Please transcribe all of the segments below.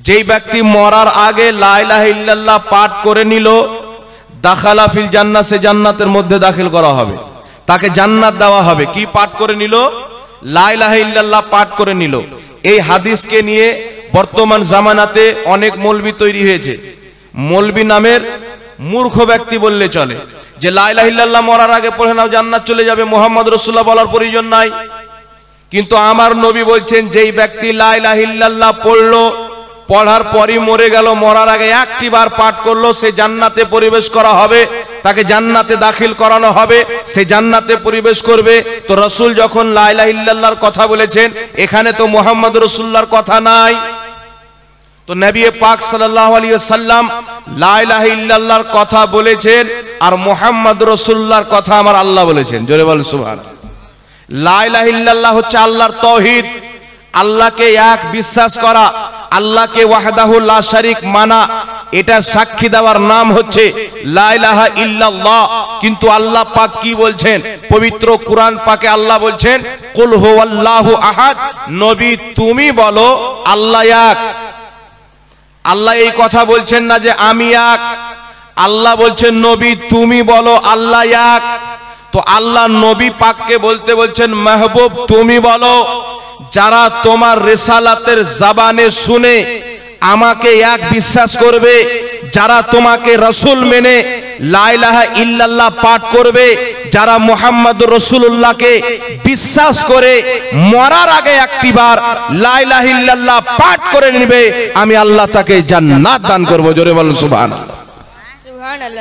যেই ব্যক্তি মরার আগে লা ইলাহা ইল্লাল্লাহ পাঠ করে নিল, দাখালা ফিল জান্নাহ, সে জান্নাতের মধ্যে দাখিল করা হবে, তাকে জান্নাত দেওয়া হবে। কি পাঠ করে নিল? লা ইলাহা ইল্লাল্লাহ পাঠ করে নিল। এই হাদিসকে নিয়ে বর্তমান জামানাতে অনেক মৌলবি তৈরি হয়েছে। মৌলবি নামের মূর্খ ব্যক্তি বললে চলে, যে লা ইলাহা ইল্লাল্লাহ মরার আগে পড়ে নাও জান্নাত চলে যাবে, মুহাম্মদ রাসূলুল্লাহ বলার প্রয়োজন নাই। কিন্তু আমার নবী বলছেন, যেই ব্যক্তি লা ইলাহা ইল্লাল্লাহ পড়লো, পড়ার পরই মরে গেল, মরার আগে একটি বার পাঠ করলো, সে জান্নাতে প্রবেশ করা হবে, তাকে জান্নাতে দাখিল করানো হবে, সে জান্নাতে প্রবেশ করবে। তো রাসূল যখন লা ইলাহা ইল্লাল্লাহর কথা বলেছেন, এখানে তো মুহাম্মদ রাসূলুল্লাহর কথা নাই। তো নবী পাক সাল্লাল্লাহু আলাইহি ওয়াসাল্লাম লা ইলাহা ইল্লাল্লাহর কথা বলেছেন, আর মুহাম্মদ রাসূলুল্লাহর কথা আমার আল্লাহ বলেছেন। জোরে বল সুবহানাল্লাহ। লা ইলাহা ইল্লাল্লাহ হচ্ছে আল্লাহর তাওহীদ, আল্লাহকে এক বিশ্বাস করা, আল্লাহকে ওয়াহদাহু লা শারীক মানা, এটা সাক্ষী দেওয়ার নাম হচ্ছে লা ইলাহা ইল্লাল্লাহ। কিন্তু আল্লাহ পাক কি বলছেন? পবিত্র কুরআন পাকে আল্লাহ বলছেন, কুল হুয়াল্লাহু আহাদ, নবী তুমি বলো আল্লাহ এক। আল্লাহ এই কথা বলছেন না যে আমি এক, আল্লাহ বলছেন নবী তুমি বলো আল্লাহ এক। তো আল্লাহ নবী পাককে বলতে বলছেন, মাহবুব তুমি বলো, যারা তোমার রিসালাতের জবানে শুনে আমাকে এক বিশ্বাস করবে, যারা তোমাকে রাসূল মেনে লা ইলাহা ইল্লাল্লাহ পাঠ করবে, যারা মুহাম্মদুর রাসূলুল্লাহকে বিশ্বাস করে মরার আগে একটিবার লা ইলাহা ইল্লাল্লাহ পাঠ করে নেবে, আমি আল্লাহ তাকে জান্নাত দান করব। জোরে বলুন সুবহানাল্লাহ।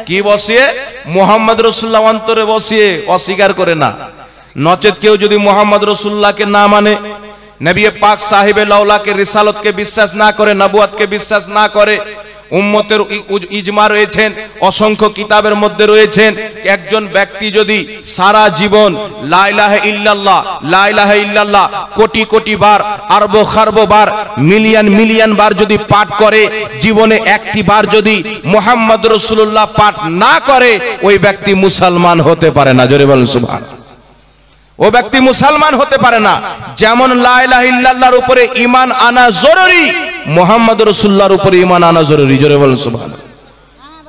কি বসিয়ে? মুহাম্মদ রাসূলুল্লাহ অন্তরে বসিয়ে, অস্বীকার করে না। নচেত কেউ যদি মুহাম্মদ রাসূলুল্লাহকে না মানে, নবী পাক সাহেবে লাউলাকে রিসালাতকে বিশ্বাস না করে, নবুয়তকে বিশ্বাস না করে, উম্মতের ইজমা রয়েছেন, অসংখ্য কিতাবের মধ্যে রয়েছেন, একজন ব্যক্তি যদি সারা জীবন লা ইলাহা ইল্লাল্লাহ লা ইলাহা ইল্লাল্লাহ কোটি কোটি বার, আরব খারব বার, মিলিয়ন মিলিয়ন বার যদি পাঠ করে, জীবনে একটি বার যদি মুহাম্মদ রাসূলুল্লাহ পাঠ না করে, ওই ব্যক্তি মুসলমান হতে পারে না। জোরে বলুন সুবহানাল্লাহ। ও ব্যক্তি মুসলমান হতে পারে না। যেমন লা ইলাহা ইল্লাল্লাহর উপরে ঈমান আনা জরুরি, মুহাম্মদ রাসূলুল্লাহর উপরে ঈমান আনা জরুরি। জোরে বলুন সুবহানাল্লাহ।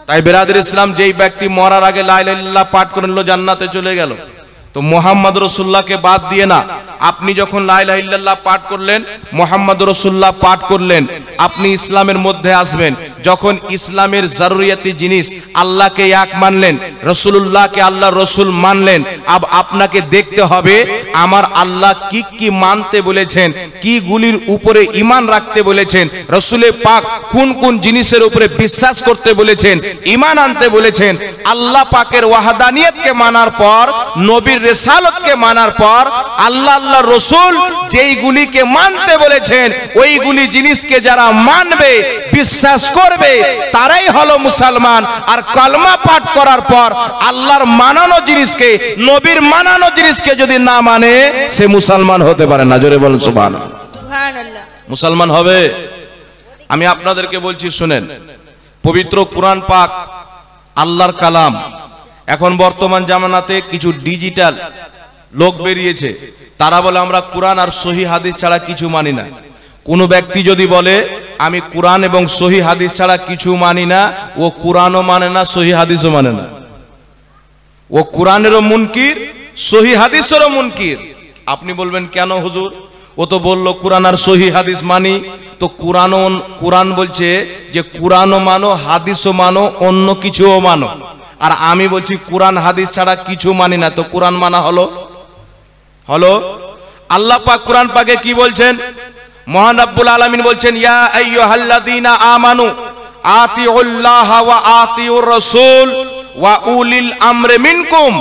তাই বিরাদর ইসলাম, যেই ব্যক্তি মরার আগে লা ইলাহা ইল্লাল্লাহ পাঠ করে নিল, জান্নাতে চলে গেল। তো মুহাম্মদ রাসূলুল্লাহকে বাদ দিয়ে না, আপনি যখন লা ইলাহা ইল্লাল্লাহ পাঠ করলেন, মুহাম্মদ রাসূলুল্লাহ পাঠ করলেন, আপনি ইসলামের মধ্যে আসবেন। যখন ইসলামের জরুরিয়াতি জিনিস, আল্লাহকে এক মানলেন, রাসূলুল্লাহকে আল্লাহর রাসূল মানলেন, আপনাকে দেখতে হবে আমার আল্লাহ কি কি মানতে বলেছেন, কি গুলির উপরে ঈমান রাখতে বলেছেন, রাসূলে পাক কোন কোন জিনিসের উপরে বিশ্বাস করতে বলেছেন, ঈমান আনতে বলেছেন। আল্লাহ পাকের ওয়াহদানিয়তকে মানার পর, নবীর রিসালাতকে মানার পর, আল্লাহ আল্লাহর রাসূল যেইগুলিকে মানতে বলেছেন, ওইগুলি জিনিসকে যারা মানবে, বিশ্বাস করবে, তারাই হলো মুসলমান। আর কলমা পাঠ করার পর আল্লাহর মানানো জিনিসকে, নবীর মানানো জিনিসকে যদি না মানে, সে মুসলমান হতে পারে না। জোরে বলুন সুবহানাল্লাহ। সুবহানাল্লাহ। মুসলমান হবে। আমি আপনাদেরকে বলছি শুনেন, পবিত্র কুরআন পাক আল্লাহর কালাম। এখন বর্তমান জামানাতে কিছু ডিজিটাল লোক বেরিয়েছে, তারা বলে আমরা কুরআন আর সহিহ হাদিস ছাড়া কিছু মানি না। কোন ব্যক্তি যদি বলে আমি কুরআন এবং সহিহ হাদিস ছাড়া কিছু মানি না, ও কুরআনও মানে না, সহিহ হাদিসও মানে না। ও কুরআনেরও মুনকির, সহিহ হাদিসেরও মুনকির। আপনি বলবেন কেন হুজুর? ও তো বললো কুরআন আর সহিহ হাদিস মানি। তো কুরআন বলছে যে কুরআনও মানো, হাদিসও মানো, অন্য কিছুও মানো। আর আমি বলছি কুরআন হাদিস ছাড়া কিছু মানি না। তো কুরআন মানা হলো? আল্লাহ পাক কুরআন পাকে কি বলছেন? মহান রব্বুল আলামিন বলছেন, ইয়া আইয়ুহাল্লাযীনা আমানু আতিউল্লাহ ওয়া আতিউর রাসূল ওয়া উলিল আমরি মিনকুম।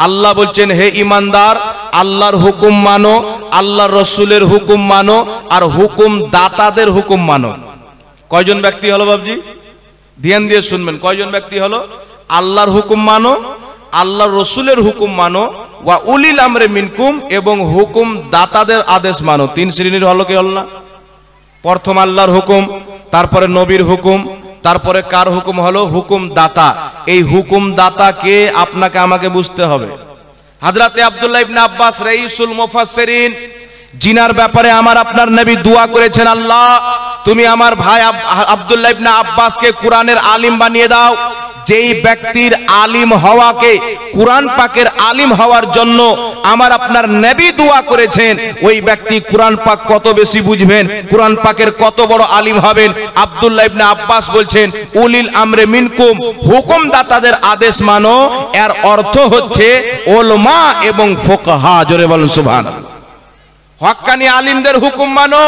আল্লাহ বলছেন, হে ঈমানদার, আল্লাহর হুকুম মানো, আল্লাহর রাসূলের হুকুম মানো, আর হুকুম দাতাদের হুকুম মানো। কয়জন ব্যক্তি হলো বাবজি? ধ্যান দিয়ে শুনবেন, কয়জন ব্যক্তি হলো? আল্লাহর হুকুম মানো, আল্লাহর রাসূলের হুকুম মানো, ওয়া উলিল আমরি মিনকুম, এবং হুকুম দাতাদের আদেশ মানো। তিন শ্রেণীর হলো কি হল না? প্রথম আল্লাহর হুকুম, তারপরে নবীর হুকুম, তারপরে কার হুকুম? হলো হুকুম দাতা। এই হুকুম দাতাকে আপনাকে আমাকে বুঝতে হবে। হযরতে আব্দুল্লাহ ইবনে আব্বাস রাইসুল মুফাসসিরিন, জিনার ব্যাপারে আমার আপনার নবী দোয়া করেছেন, আল্লাহ তুমি আমার ভাই আব্দুল্লাহ ইবনে আব্বাসকে কোরআনের আলিম বানিয়ে দাও। যেই ব্যক্তির আলিম হওয়াকে, কোরআন পাকের আলিম হওয়ার জন্য আমার আপনার নবী দোয়া করেছেন, ওই ব্যক্তি কোরআন পাক কত বেশি বুঝবেন, কোরআন পাকের কত বড় আলিম হবেন। আব্দুল্লাহ ইবনে আব্বাস বলছেন, উলিল আমরে মিনকুম, হুকুমদাতাদের আদেশ মানো। এর অর্থ হচ্ছে উলামা এবং ফুকাহা। জোরে বলুন সুবহানাল্লাহ। হক্কানি আলিমদের হুকুম মানো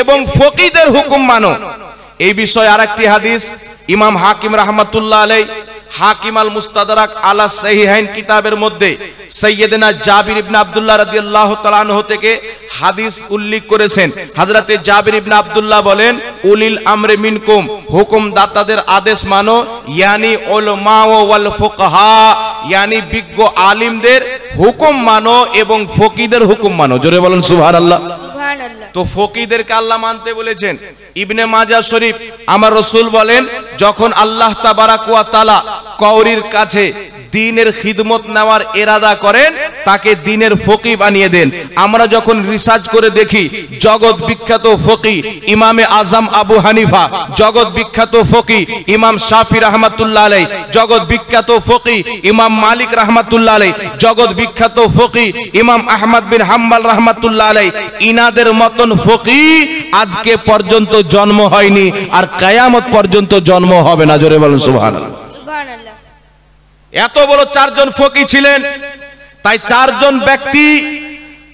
এবং ফকিহদের হুকুম মানো। এই বিষয়ে আরেকটি হাদিস ইমাম হাকিম রাহমাতুল্লাহ আলাইহি হাকিম আল মুস্তাদরাক আলা সহিহাইন কিতাবের মধ্যে সাইয়্যিদনা জাবির ইবনে আব্দুল্লাহ রাদিয়াল্লাহু তাআলা আনহু থেকে হাদিস উল্লেখ করেছেন। হযরতে জাবির ইবনে আব্দুল্লাহ বলেন, উলিল আমরে মিনকুম, হুকুমদাতাদের আদেশ মানো, ইয়ানি উলামা ওয়াল ফুকাহা, ইয়ানি বিজ্ঞ আলিমদের হুকুম মানো এবং ফকিহদের হুকুম মানো। জোরে বলুন সুবহানাল্লাহ। তো ফকিহদেরকে আল্লাহ মানতে বলেছেন। ইবনে মাজাহ শরীফ আমার রাসূল বলেন, যখন আল্লাহ তাবারাক ওয়া তাআলা কওরির কাছে দ্বীনের খিদমত নেওয়ার ইরাদা করেন, তাকে দ্বীনের ফকিহ বানিয়ে দেন। আমরা যখন রিসার্চ করে দেখি, জগৎ বিখ্যাত ফকিহ ইমামে আজম আবু হানিফা, জগৎ বিখ্যাত ফকিহ ইমাম শাফি রাহমাতুল্লাহ আলাইহি, জগৎ বিখ্যাত ফকিহ ইমাম মালিক রাহমাতুল্লাহ আলাইহি, জগৎ বিখ্যাত ফকিহ ইমাম আহমদ বিন হাম্বল রাহমাতুল্লাহ আলাইহি, ইনাদের মতন ফকিহ আজকে পর্যন্ত জন্ম হয়নি, আর কিয়ামত পর্যন্ত জন্ম হবে না। জোরে বলুন সুবহানাল্লাহ। সুবহানাল্লাহ। এত বড় চারজন ফকিহ ছিলেন, তাই চারজন ব্যক্তি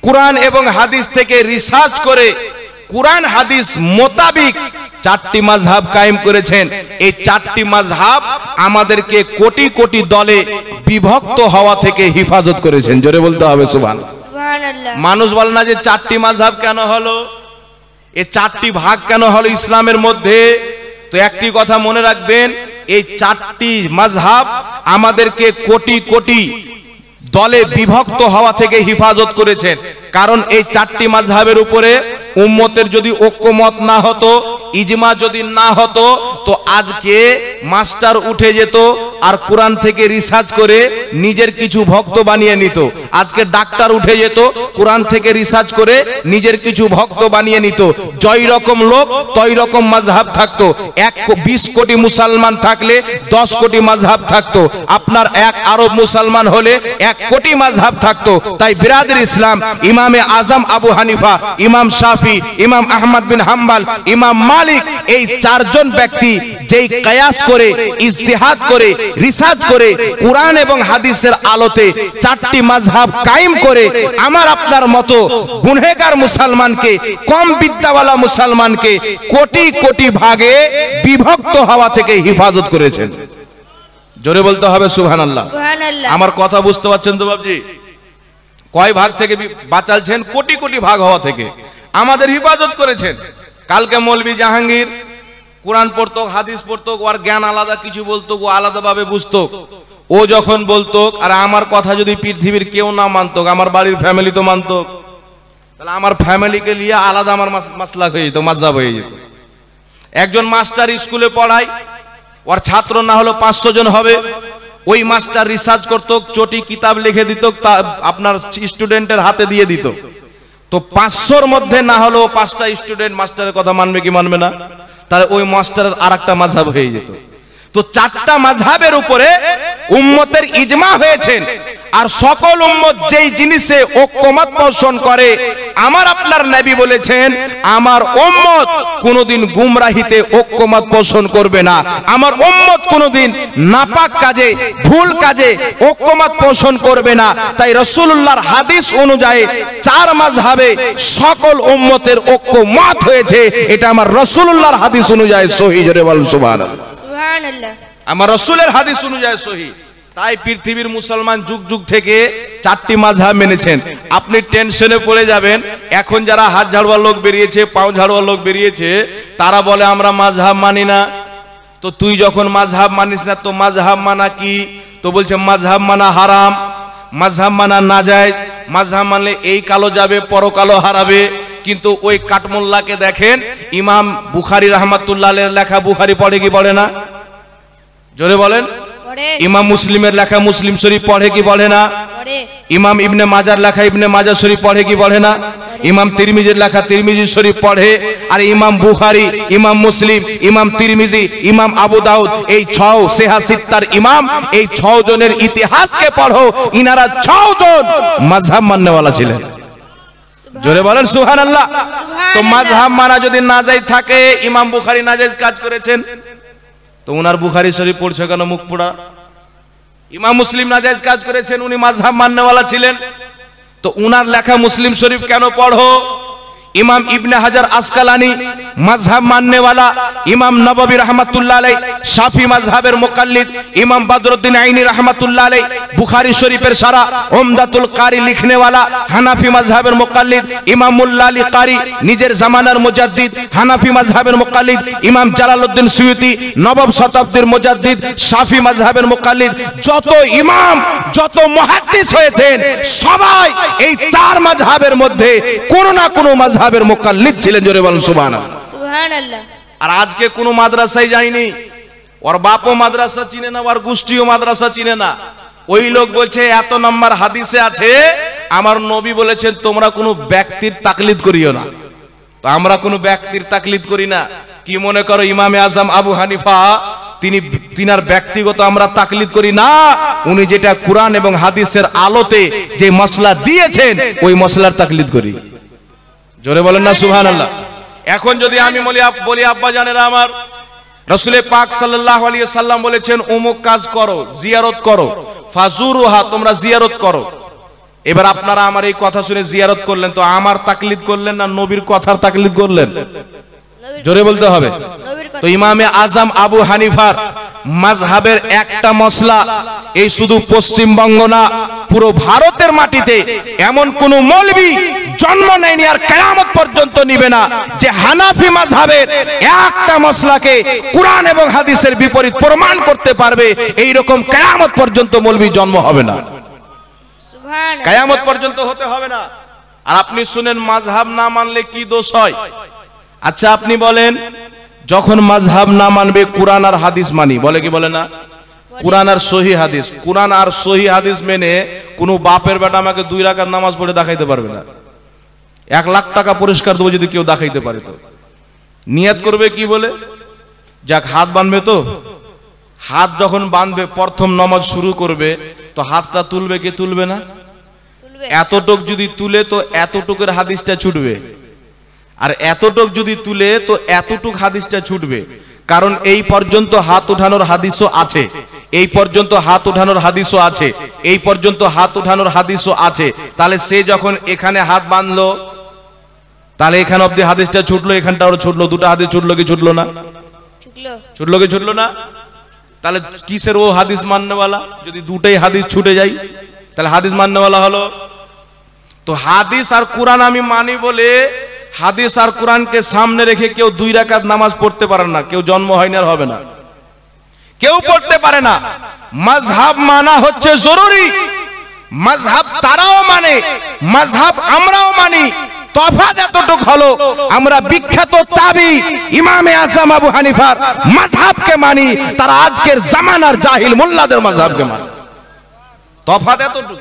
কুরআন এবং হাদিস থেকে রিসার্চ করে কুরআন হাদিস মোতাবিক চারটি মাযহাব কায়েম করেছেন। এই চারটি মাযহাব আমাদেরকে কোটি কোটি দলে বিভক্ত হওয়া থেকে হেফাজত করেছেন। জোরে বলতে হবে সুবহানাল্লাহ। মানুষ বলে না যে চারটি মাযহাব কেন হলো, এই চারটি ভাগ কেন হলো ইসলামের মধ্যে? তো একটি কথা মনে রাখবেন, এই চারটি মাযহাব আমাদেরকে কোটি কোটি দলে বিভক্ত হওয়া থেকে হেফাজত করেছেন। কারণ এই চারটি মাযহাবের উপরে উম্মতের যদি ঐক্যমত না হতো, ইজমা যদি না হতো, তো আজকে মাস্টার উঠে যেত আর কোরআন থেকে রিসার্চ করে নিজের কিছু ভক্ত বানিয়ে নিত। আজকে ডাক্তার উঠে যেত, কোরআন থেকে রিসার্চ করে নিজের কিছু ভক্ত বানিয়ে নিত। জয় রকম লোক তৈ রকম মাযহাব থাকতো। 20 কোটি মুসলমান থাকলে 10 কোটি মাযহাব থাকতো। আপনার এক আরব মুসলমান হলে 1 কোটি মাযহাব থাকতো। তাই বিরাদর ইসলাম, ইমামে আজম আবু হানিফা, ইমাম শাফি, ইমাম আহমদ বিন হাম্বল, ইমাম মালিক, এই চারজন ব্যক্তি যেই কিয়াস করে, ইজতিহাদ করে, রিসার্চ করে কুরআন এবং হাদিসের আলোতে চারটি মাযহাব কায়েম করে আমার আপনার মতো গুনহেগার মুসলমানকে, কম বিদ্যাওয়ালা মুসলমানকে কোটি কোটি ভাগে বিভক্ত হওয়া থেকে হেফাজত করেছেন। জোরে বলতে হবে সুবহানাল্লাহ। আমার কথা বুঝতে পারছেন তো বাবজি? কয় ভাগ থেকে বাঁচালছেন? কোটি কোটি ভাগ হওয়া থেকে আমাদের হেফাজত করেছেন। কালকে মৌলভী জাহাঙ্গীর কোরআন পড়তো, হাদিস পড়তো, ওর জ্ঞান আলাদা কিছু বলতো, ও আলাদাভাবে বুঝতো। ও যখন বলতো, আর আমার কথা যদি পৃথিবীর কেউ না মানতো, আমার বাড়ির ফ্যামিলি তো মানতো, তাহলে আমার ফ্যামিলিকে নিয়ে আলাদা আমার মাসলাক হয়ে যেত, মাযহাব হয়ে যেত। একজন মাস্টার স্কুলে পড়ায়, ওর ছাত্র না হলো 500 জন হবে। ওই মাস্টার রিসার্চ করতো, চটি কিতাব লিখে দিত, আপনার স্টুডেন্টের হাতে দিয়ে দিত। তো 500-র মধ্যে না হলো 5টা স্টুডেন্ট মাস্টারের কথা মানবে কি মানবে না? তাহলে ওই মাস্টারের আরেকটা মাযহাব হয়ে যেত। তো চারটা মাযহাবের উপরে উম্মতের ইজমা হয়েছে। আর সকল উম্মত যেই জিনিসে ঐক্যমত পোষণ করে, আমার আপনার নবী বলেছেন, আমার উম্মত কোনোদিন গুমরাহিতে ঐক্যমত পোষণ করবে না। আমার উম্মত কোনোদিন নাপাক কাজে, ভুল কাজে ঐক্যমত পোষণ করবে না। তাই রাসূলুল্লাহর হাদিস অনুযায়ী চার মাযহাবে সকল উম্মতের ঐক্যমত হয়েছে। এটা আমার রাসূলুল্লাহর হাদিস অনুযায়ী সহিহ। জোরে বলুন সুবহানাল্লাহ। সুবহানাল্লাহ। আমার রাসূলের হাদিস অনুযায়ী সহিহ। তাই পৃথিবীর মুসলমান যুগ যুগ থেকে চারটি মাযহাব মেনেছেন। আপনি টেনশনে পড়ে যাবেন, এখন যারা হাত ঝাড়ুয়া লোক বেরিয়েছে, পাও ঝাড়ুয়া লোক বেরিয়েছে, তারা বলে আমরা মাযহাব মানি না। তো তুই যখন মাযহাব মানিস না, তো মাযহাব মানা কি? তো বলছে মাযহাব মানা হারাম, মাযহাব মানা নাজায়েজ, মাযহাব মানলে এই কালো যাবে, পরকালো হারাবে। কিন্তু ওই কাটমোল্লাকে দেখেন, ইমাম বুখারী রাহমাতুল্লাহ আলাইহির লেখা বুখারী পড়ে কি পড়ে না? জোরে বলেন। ইমাম মুসলিমের লেখা মুসলিম শরীফ পড়ে কি পড়ে না? ইমাম ইবনে মাজার লেখা ইবনে মাজা শরীফ পড়ে কি পড়ে না? ইমাম তিরমিজির লেখা তিরমিজি শরীফ পড়ে। আর ইমাম বুখারী, ইমাম মুসলিম, ইমাম তিরমিজি, ইমাম আবু দাউদ, এই 6 সেহা সিত্তার ইমাম, এই 6 জনের ইতিহাসকে পড়ো। ইনারা 6 জন মাযহাব মাননেওয়ালা ছিলেন। জোরে বলেন সুবহানাল্লাহ। তো মাযহাব মানা যদি নাজায়েজ থাকে, ইমাম বুখারী নাজায়েজ কাজ করেছেন, তো উনার বুখারী শরীফ পড়ছে কেন মুখ পোড়া? ইমাম মুসলিম নাজায়েজ কাজ করেছেন, উনি মাযহাব মাননেওয়ালা ছিলেন, তো উনার লেখা মুসলিম শরীফ কেন পড়ো? ইমাম ইবনে হাজার আসকালানি মাযহাব মাননেওয়ালা, ইমাম নববী রাহমাতুল্লাহ আলাইহি শাফি মাযহাবের মুকাল্লিদ, ইমাম বদরুদ্দিন আইনি রাহমাতুল্লাহ আলাইহি বুখারী শরীফের সারা উমদাতুল কারি লিখনেওয়ালা হানাফি মাযহাবের মুকাল্লিদ, ইমাম মুল্লা আলী কারি নিজের জামানার মুজাদ্দিদ হানাফি মাযহাবের মুকাল্লিদ, ইমাম জালালউদ্দিন সুয়ুতি নবম শতাব্দীর মুজাদ্দিদ শাফি মাযহাবের মুকাল্লিদ, যত ইমাম যত মুহাদ্দিস হয়েছেন সবাই এই 4 মাযহাবের মধ্যে কোন না কোন মাযহাবের মুকাল্লিদ ছিলেন। জোরে বলেন সুবহানাল্লাহ। সুবহানাল্লাহ। আর আজকে কোন মাদ্রাসায় যায়নি, ওর বাপও মাদ্রাসা চিনে না, ওর গোষ্ঠীও মাদ্রাসা চিনে না। ওই লোক বলছে এত নম্বর হাদিসে আছে, আমার নবী বলেছেন তোমরা কোনো ব্যক্তির তাকলিদ করিও না। তো আমরা কোনো ব্যক্তির তাকলিদ করি না। কি মনে করো ইমামে আজম আবু হানিফা তিনার ব্যক্তিগত আমরা তাকলিদ করি না? উনি যেটা কুরআন এবং হাদিসের আলোতে যে মসলা দিয়েছেন ওই মসলার তাকলিদ করি। জোরে বলেন না সুবহানাল্লাহ। এখন যদি আমি বলি আব্বা জানেরা আমার, রাসূল পাক সাল্লাল্লাহু আলাইহি সাল্লাম বলেছেন অমুক কাজ করো, জিয়ারত করো, ফাজুরুহা, তোমরা জিয়ারত করো। এবার আপনারা আমার এই কথা শুনে জিয়ারত করলেন, তো আমার তাকলিদ করলেন না নবীর কথার তাকলিদ করলেন? জোরে বলতে হবে। তো ইমামে আজম আবু হানিফার মাযহাবের একটা মসলা, এই শুধু পশ্চিমবঙ্গ না পুরো ভারতের মাটিতে এমন কোন মৌলবী জন্ম নেয়নি আর কিয়ামত পর্যন্ত নিবে না যে হানাফি মাযহাবের একটা মসলাকে কুরআন এবং হাদিসের বিপরীত প্রমাণ করতে পারবে। এই রকম কিয়ামত পর্যন্ত মৌলবী জন্ম হবে না, সুবহানাল্লাহ, কিয়ামত পর্যন্ত হতে হবে না। আর আপনি শুনেন মাযহাব না মানলে কি দোষ হয়? আচ্ছা আপনি বলেন, যখন মাযহাব না মানবে কুরআন আর হাদিস মানি, বলে কি বলে না? কুরআন আর সহি হাদিস, কুরআন আর সহি হাদিস মেনে কোন বাপের বেটা আমাকে 2 রাকাত নামাজ পড়ে দেখাইতে পারবে না। 1 লাখ টাকা পুরস্কার দেবো যদি কেউ দেখাইতে পারে। তো নিয়ত করবে কি বলে? যাক হাত বাঁধবে, তো হাত যখন বাঁধবে প্রথম নামাজ শুরু করবে তো হাতটা তুলবে কি তুলবে না? এতটুক যদি তুলে তো এতটুকের হাদিসটা ছুটবে, আর এতটুক যদি তুলে তো এতটুক হাদিসটা ছুটবে। কারণ এই পর্যন্ত হাত উঠানোর হাদিসও আছে, এই পর্যন্ত হাত উঠানোর হাদিসও আছে, এই পর্যন্ত হাত উঠানোর হাদিসও আছে। তাহলে সে যখন এখানে হাত বাঁধলো, তাহলে এখানে অবধি হাদিসটা ছুটলো, এখানটাও ছুটলো, 2টা হাদিস ছুটলো কি ছুটলো না? ছুটলো কি ছুটলো না? তাহলে কিসের ও হাদিস মাননেওয়ালা? যদি 2টাই হাদিস ছুটে যায় তাহলে হাদিস মাননেওয়ালা হলো? তো হাদিস আর কুরআন আমি মানি বলে হাদিস আর কুরআনকে সামনে রেখে কেউ 2 রাকাত নামাজ পড়তে পারে না, কেউ জন্ম হয়নি আর হবে না, কেউ পড়তে পারে না। মাযহাব মানা হচ্ছে জরুরি। মাযহাব তারাও মানে, মাযহাব আমরাও মানি। তফাৎ এতটুক হলো, আমরা বিখ্যাত তাবি ইমামে আজম আবু হানিফার মাযহাবকে মানি, তারা আজকের জামানার জাহিল মোল্লাদের মাযহাবকে মানে। তফাৎ এতটুকু।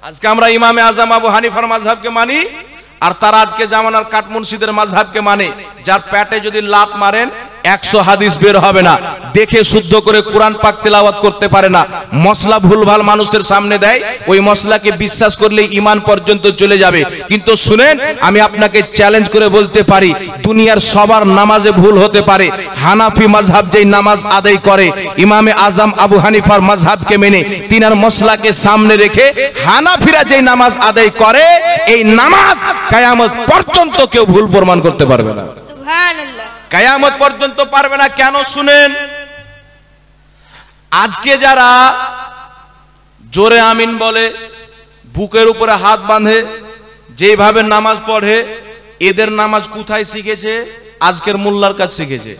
আজকে আমরা ইমামে আজম আবু হানিফার মাযহাবকে মানি, আর তারা আজকে জামানার কাঠমুন্সিদের মাযহাবকে মানে। যার পেটে যদি লাত মারেন 100 হাদিস বের হবে না, দেখে শুদ্ধ করে কোরআন পাক তেলাওয়াত করতে পারে না, মসলা ভুলভাল মানুষের সামনে দেয়, ওই মসলাকে বিশ্বাস করলে ঈমান পর্যন্ত চলে যাবে। কিন্তু শুনেন, আমি আপনাকে চ্যালেঞ্জ করে বলতে পারি, দুনিয়ার সবার নামাজে ভুল হতে পারে। হানাফি মাযহাব যেই নামাজ আদায় করে ইমামে আজম আবু হানিফার মাযহাবকে মেনে, তিনার মসলাকে সামনে রেখে হানাফিরা যেই নামাজ আদায় করে, এই নামাজ কিয়ামত পর্যন্ত কেউ ভুল প্রমাণ করতে পারবে না, সুবহানাল্লাহ, কিয়ামত পর্যন্ত পারবে না। কেন শুনেন, আজকে যারা জোরে আমিন বলে, বুকের উপরে হাত বাঁধে, যেভাবে নামাজ পড়ে, এদের নামাজ কোথায় শিখেছে? আজকের মোল্লার কাছে শিখেছে।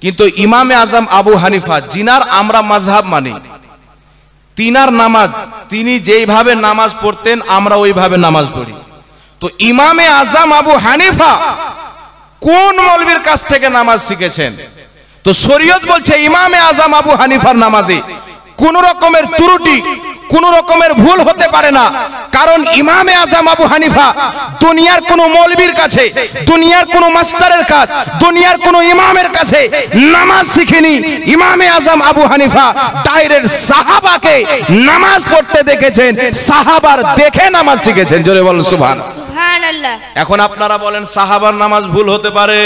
কিন্তু ইমামে আজম আবু হানিফা, জিনার আমরা মাযহাব মানি, তিনার নামাজ, তিনি যেইভাবে নামাজ পড়তেন আমরা ওইভাবে নামাজ পড়ি। তো ইমামে আজম আবু হানিফা কোন মৌলবীর কাছ থেকে নামাজ শিখেছেন? তো শরীয়ত বলছে ইমামে আজম আবু হানিফার নামাজে কোন রকমের ত্রুটি, কোন রকমের ভুল হতে পারে না। কারণ ইমামে আজম আবু হানিফা দুনিয়ার কোন মৌলবীর কাছে, দুনিয়ার কোন মাস্টারের কাছে, দুনিয়ার কোন ইমামের কাছে নামাজ শিখেনি। ইমামে আজম আবু হানিফা ডাইরেক্ট সাহাবাকে নামাজ পড়তে দেখেছেন, সাহাবার দেখে নামাজ শিখেছেন। জোরে বলেন সুবহানাল্লাহ। এখন আপনারা বলেন সাহাবার নামাজ ভুল হতে পারে?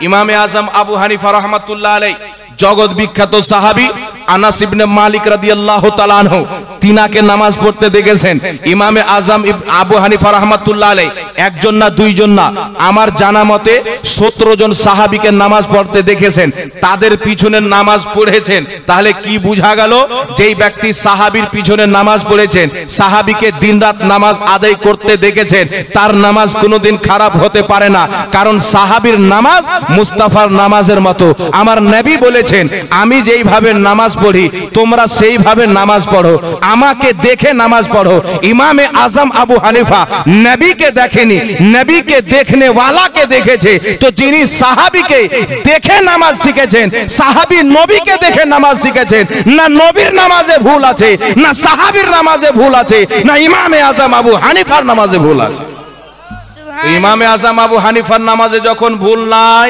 ইমামে আজম আবু হানিফা রাহমাতুল্লাহ আলাইহি জগৎ বিখ্যাত সাহাবী আনাস ইবনে মালিক রাদিয়াল্লাহু তাআলা আনহু তিনাকে নামাজ পড়তে দেখেছেন। ইমামে আজম আবু হানিফা রাহমাতুল্লাহ আলাইহি একজন না দুইজন না, আমার জানা মতে 17 জন সাহাবীকে নামাজ পড়তে দেখেছেন, তাদের পিছনে নামাজ পড়েছেন। তাহলে কি বোঝা গেল? যেই ব্যক্তি সাহাবীর পিছনে নামাজ পড়েছেন, সাহাবীকে দিনরাত নামাজ আদায় করতে দেখেছেন, তার নামাজ কোনোদিন খারাপ হতে পারে না। কারণ সাহাবীর নামাজ মুস্তাফার নামাজের মতো। আমার নবী বলেছেন, আমি যেইভাবে নামাজ পড়ি তোমরা সেইভাবে নামাজ পড়ো, আমাকে দেখে নামাজ পড়ো। ইমামে আজম আবু হানিফা নবীকে দেখেনি, নবীকে দেখনে ওয়ালাকে দেখেছে। তো যিনি সাহাবীকে দেখে নামাজ শিখেছেন, সাহাবী নবীকে দেখে নামাজ শিখেছেন, না নবীর নামাজে ভুল আছে, না সাহাবীর নামাজে ভুল আছে, না ইমামে আজম আবু হানিফার নামাজে ভুল আছে। ইমামে আজম আবু হানিফার নামাজে যখন ভুল নাই,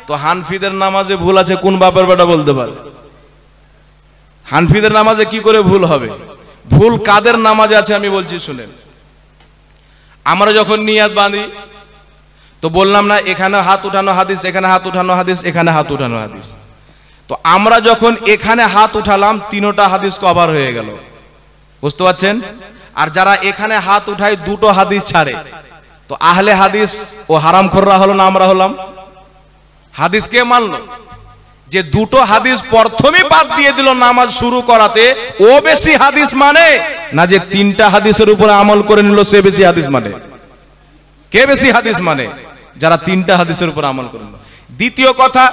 তো হানফিদের নামাজে ভুল আছে কোন বাপের বেটা বলতে পারে? হানফিদের নামাজে কি করে ভুল হবে? ভুল কাদের নামাজে আছে আমি বলছি শুনেন। আমরা যখন নিয়াত বাঁধি তো বললাম না এখানে হাত উঠানো হাদিস, এখানে হাত উঠানো হাদিস, এখানে হাত উঠানো হাদিস। তো আমরা যখন এখানে হাত উঠালাম তিনটা হাদিস কভার হয়ে গেল, বুঝতে পারছেন? আর যারা এখানে হাত উঠায় দুটো হাদিস ছাড়ে, তো আহলে হাদিস ও হারামখোররা হলো না আমরা হলাম? হাদিস কে মানলো? যে দুটো হাদিস প্রথমে বাদ দিয়ে দিল নামাজ শুরু করাতে, ও বেশি হাদিস মানে না যে তিনটা হাদিসের উপরে আমল করে নিল সে বেশি হাদিস মানে? কে বেশি হাদিস মানে? যারা তিনটা হাদিসের উপর আমল করে নিল। দ্বিতীয় কথা,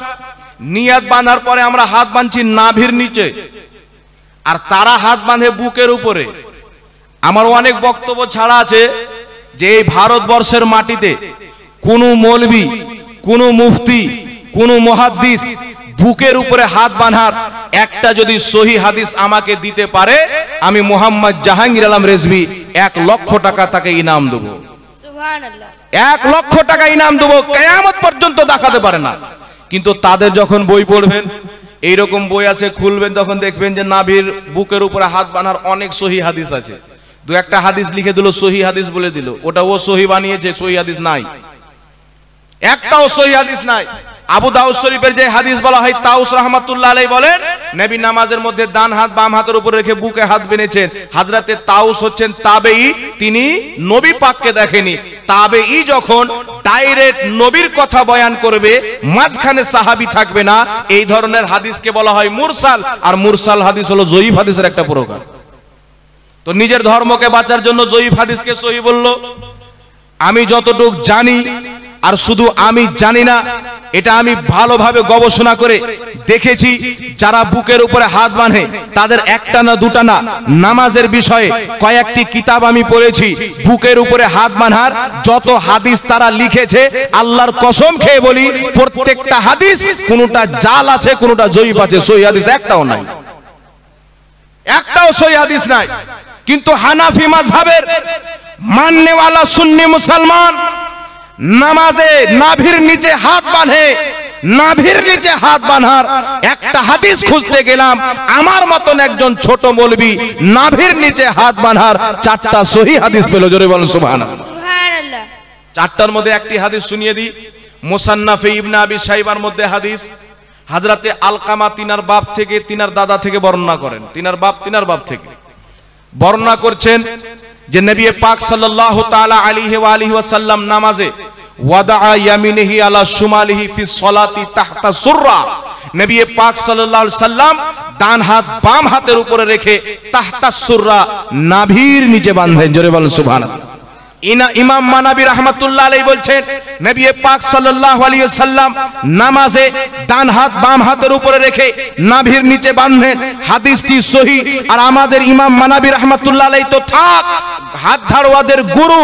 নিয়াত বাঁধার পরে আমরা হাত বাঁধছি নাভির নিচে, আর তারা হাত বাঁধে বুকের উপরে। আমার অনেক বক্তব্য ছাড়া আছে যে এই ভারতবর্ষের মাটিতে কোন মৌলবী, কোন মুফতি, কোন মুহাদ্দিস বুকের উপরে হাত বাঁধার একটা যদি সহি হাদিস আমাকে দিতে পারে, আমি মোহাম্মদ জাহাঙ্গীর আলম রেজভী 1 লক্ষ টাকা তাকে ইনাম দেবো। সুবহানাল্লাহ। 1 লক্ষ টাকা ইনাম দেবো, কিয়ামত পর্যন্ত দেখাতে পারে না। কিন্তু তাদের যখন বই পড়বেন, এইরকম বই আছে, খুলবেন তখন দেখবেন যে নাভির বুকের উপরে হাত বাঁধার অনেক সহি হাদিস আছে। দু একটা হাদিস লিখে দিল, সহি হাদিস বলে দিল, ওটা ও সহি বানিয়েছে, সহি হাদিস নাই, একটাও সহি হাদিস নাই। আবু দাউদ শরীফের যে হাদিস বলা হয়, তাউস রাহমাতুল্লাহ আলাইহি বলেন নবী নামাজের মধ্যে ডান হাত বাম হাতের উপর রেখে বুকে হাত বেঁধেছেন। হযরতে তাউস হচ্ছেন তাবেঈ, তিনি নবী পাককে দেখেনি। তাবেঈ যখন ডাইরেক্ট নবীর কথা বয়ান করবে, মাঝখানে সাহাবী থাকবে না, এই ধরনের হাদিসকে বলা হয় মুরসাল। আর মুরসাল হাদিস হলো জয়ীফ হাদিসের একটা প্রকার। তো নিজের ধর্মকে বাঁচার জন্য জয়ীফ হাদিসকে সহি বলল। আমি যতটুক জানি, আর শুধু আমি জানি না, এটা আমি ভালোভাবে গবেষণা করে দেখেছি, যারা বুকের উপরে হাত বাঁধে তাদের একটা না দুটা না, নামাজের বিষয়ে কয়েকটি কিতাব আমি পড়েছি। বুকের উপরে হাত বাঁধার যত হাদিস তারা লিখেছে, আল্লাহর কসম খেয়ে বলি প্রত্যেকটা হাদিস কোনটা জাল আছে, কোনটা জয়ীফ আছে, সহি হাদিস একটাও নাই, একটাও সহি হাদিস নাই। কিন্তু হানাফি মাযহাবের মাননেওয়ালা সুন্নি মুসলমান নামাজে নাভির নিচে হাত বাঁধে, নাভির নিচে হাত বাঁধার একটা হাদিস খুঁজতে গেলাম, আমার মতন একজন ছোট মৌলবী নাভির নিচে হাত বাঁধার 4টা সহি হাদিস পেল। জোরে বলেন সুবহানাল্লাহ। সুবহানাল্লাহ। 4টার মধ্যে একটি হাদিস শুনিয়ে দিই। মুসান্নাফে ইবনে আবি শাইবার মধ্যে হাদিস, হযরতে আলকামা তিনার বাপ থেকে, তিনার দাদা থেকে বর্ণনা করেন। তিনার বাপ থেকে বর্ণনা করছেন যে নবী পাক সাল্লাল্লাহু তাআলা আলাইহি ওয়া আলিহি ওয়াসাল্লাম নামাজে ওয়াদা ইয়ামিনিহি আলা শুমালিহি ফি সলাতি তাহতা সুররা, নবী পাক সাল্লাল্লাহু আলাইহি সাল্লাম ডান হাত বাম হাতের উপরে রেখে তাহতা সুররা নাভির নিচে বাঁধেন। জোরে বলেন সুবহানাল্লাহ। ইমাম মানাবী রাহমাতুল্লাহ আলাইহি বলছেন নবী পাক সাল্লাল্লাহু আলাইহি ওয়াসাল্লাম নামাজে ডান হাত বাম হাতের উপরে রেখে নাভির নিচে বাঁধেন। হাদিসটি সহিহ। আর আমাদের ইমাম মানাবী রাহমাতুল্লাহ আলাইহি তো থাক হাত ঝাড়ওয়াদের গুরু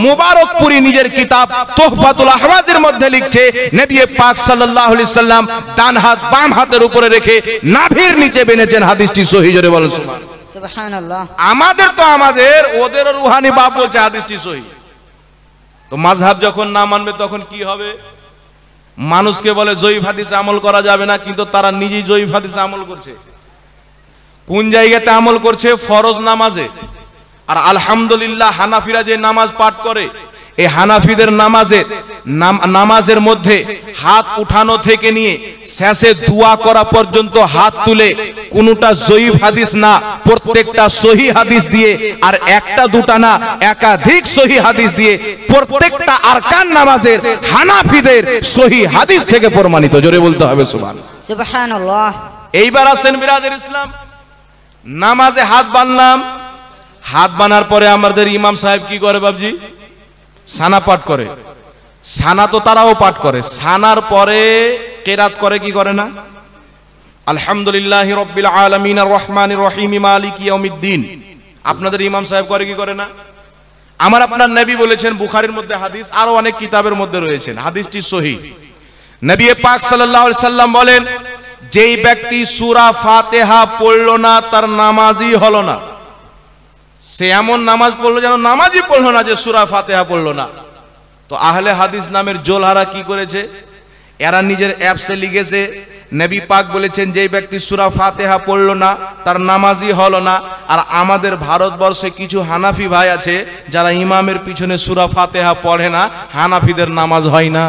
মুবারকপুরি নিজের কিতাব তোহফাতুল আহওয়াজের মধ্যে লিখছে, নবী পাক সাল্লাল্লাহু আলাইহি সাল্লাম ডান হাত বাম হাতের উপরে রেখে নাভির নিচে বেঁধেছেন। হাদিসটি সহিহ, জোরে বলেন সুবহানাল্লাহ। আমাদের তো আমাদের, ওদের রুহানি বাপ বলছে হাদিসটি সহিহ। তো মাযহাব যখন না মানবে তখন কি হবে? মানুষকে বলে জয়ীফ হাদিসে আমল করা যাবে না, কিন্তু তারা নিজেই জয়ীফ হাদিসে আমল করছে। কোন জায়গাতে আমল করছে? ফরজ নামাজে। আর আলহামদুলিল্লাহ হানাফিরা যে নামাজ পাঠ করে, এই হানাফিদের নামাজের মধ্যে হাত উঠানো থেকে নিয়ে শেষে দোয়া করা পর্যন্ত হাত তুলে কোনটা জয়ীফ হাদিস না, প্রত্যেকটা সহি হাদিস দিয়ে, আর একটা দুটা না একাধিক সহি হাদিস দিয়ে প্রত্যেকটা আরকান নামাজের হানাফিদের সহি হাদিস থেকে প্রমাণিত। জোরে বলতে হবে সুবহানাল্লাহ। এইবার আসেন বিরাদের ইসলাম, নামাজে হাত বাঁধলাম, হাত বাঁধার পরে আমাদের ইমাম সাহেব কি করে বাবজি? সানা পাঠ করে। সানা তো তারাও পাঠ করে, সানার পরে কেরাত করে কি করে না? আলহামদুলিল্লাহি রাব্বিল আলামিন আর রহমানির রহিম মালিকি ইয়াউমিদ্দিন। আপনাদের ইমাম সাহেব করে কি করে না? আমার আপনার নবী বলেছেন, বুখারীর মধ্যে হাদিস, আরো অনেক কিতাবের মধ্যে রয়েছে, হাদিসটি সহিহ। নবী পাক সাল্লাল্লাহু আলাইহি সাল্লাম বলেন, যেই ব্যক্তি সূরা ফাতিহা পড়লো না তার নামাজই হলো না। সে এমন নামাজ পড়লো যেন নামাজই পড়লো না, যে সূরা ফাতিহা পড়লো না। তো আহলে হাদিস নামের জোলহারা কি করেছে? এরা নিজের অ্যাপসে লিখেছে, নবী পাক বলেছেন যেই ব্যক্তি সূরা ফাতিহা পড়লো না তার নামাজই হলো না। আর আমাদের ভারতবর্ষে কিছু হানাফি ভাই আছে যারা ইমামের পিছনে সূরা ফাতিহা পড়ে না, হানাফিদের নামাজ হয় না।